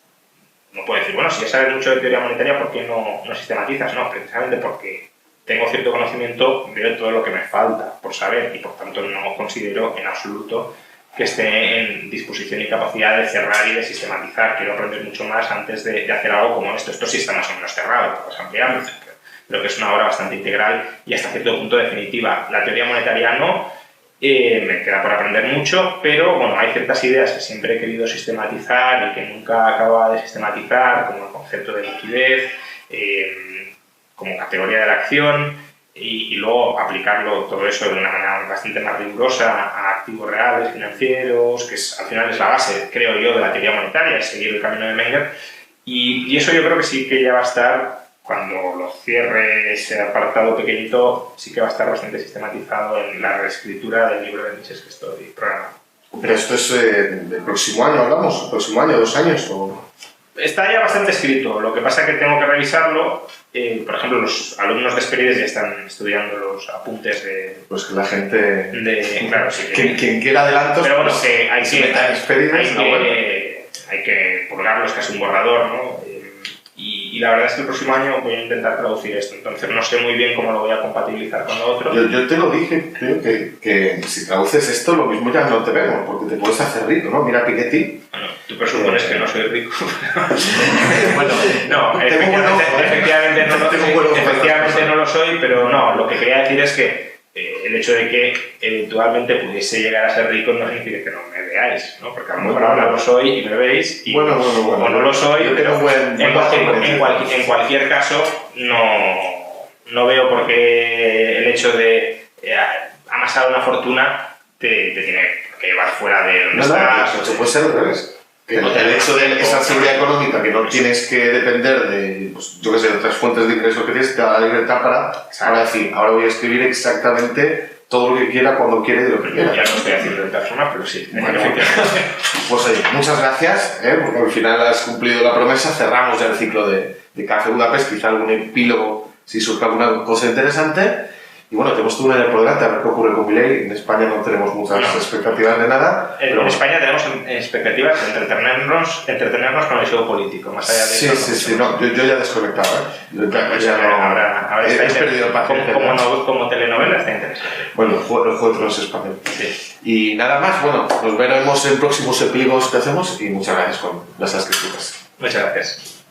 no puedo decir, bueno, si ya sabes mucho de teoría monetaria, ¿por qué no sistematizas? No, precisamente porque tengo cierto conocimiento de todo lo que me falta por saber y por tanto no considero en absoluto que esté en disposición y capacidad de cerrar y de sistematizar. Quiero aprender mucho más antes de hacer algo como esto. Esto sí está más o menos cerrado, puedes ampliarlo, etc. Pero que es una obra bastante integral y hasta cierto punto definitiva. La teoría monetaria no, me queda por aprender mucho, pero bueno, hay ciertas ideas que siempre he querido sistematizar y que nunca acababa de sistematizar, como el concepto de liquidez, como categoría de la acción, y luego aplicarlo todo eso de una manera bastante más rigurosa a activos reales, financieros, que al final es la base, creo yo, de la teoría monetaria, es seguir el camino de Menger, y eso yo creo que sí que ya va a estar, cuando lo cierre ese apartado pequeñito, sí que va a estar bastante sistematizado en la reescritura del libro de Mises que estoy programando. ¿Pero esto es del próximo año, hablamos? ¿El próximo año, 2 años? ¿O? Está ya bastante escrito, lo que pasa es que tengo que revisarlo. Por ejemplo, los alumnos de Hespérides ya están estudiando los apuntes de... Pues que la gente... claro, sí. Quien quiera adelantos... Pero bueno, pues, que hay que purgarlo, es casi un borrador, ¿no? Y y la verdad es que el próximo año voy a intentar traducir esto, entonces no sé muy bien cómo lo voy a compatibilizar con lo otro. Yo te lo dije, creo que si traduces esto, lo mismo ya no te vemos, porque te puedes hacer rico, ¿no? Mira Piketty. Bueno, tú presupones que no soy rico. Bueno, no, efectivamente no lo soy, pero no, lo que quería decir es que el hecho de que eventualmente pudiese llegar a ser rico no significa que no me veáis, ¿no? Porque a lo mejor ahora lo soy y me veis, y, bueno, o no lo soy, pero en cualquier caso no veo por qué el hecho de amasar una fortuna te tiene que llevar fuera de donde estás. Eso puede ser al revés. Que el hecho de esa seguridad económica, que no tienes que depender de, pues, yo qué sé, de otras fuentes de ingresos que tienes, te da la libertad para decir, ahora voy a escribir exactamente todo lo que quiera, cuando quiera y lo que quiera. Ya no estoy haciendo de tal forma, pero sí. Bueno, pues oye, muchas gracias, porque al final has cumplido la promesa, cerramos ya el ciclo de Café Budapest, quizá algún epílogo si surge alguna cosa interesante. Y bueno, tenemos todo un año por delante a ver qué ocurre con Milei. En España no tenemos muchas expectativas de nada. En España tenemos expectativas de entretenernos con el show político, más allá de eso. Sí, no, yo ya desconectaba. Ahora he perdido el paciente. Como telenovela está interesante. Bueno, el Juego de Tronos español. Sí. Y nada más, bueno, nos veremos en próximos epílogos que hacemos y muchas gracias con las escrituras. Muchas gracias.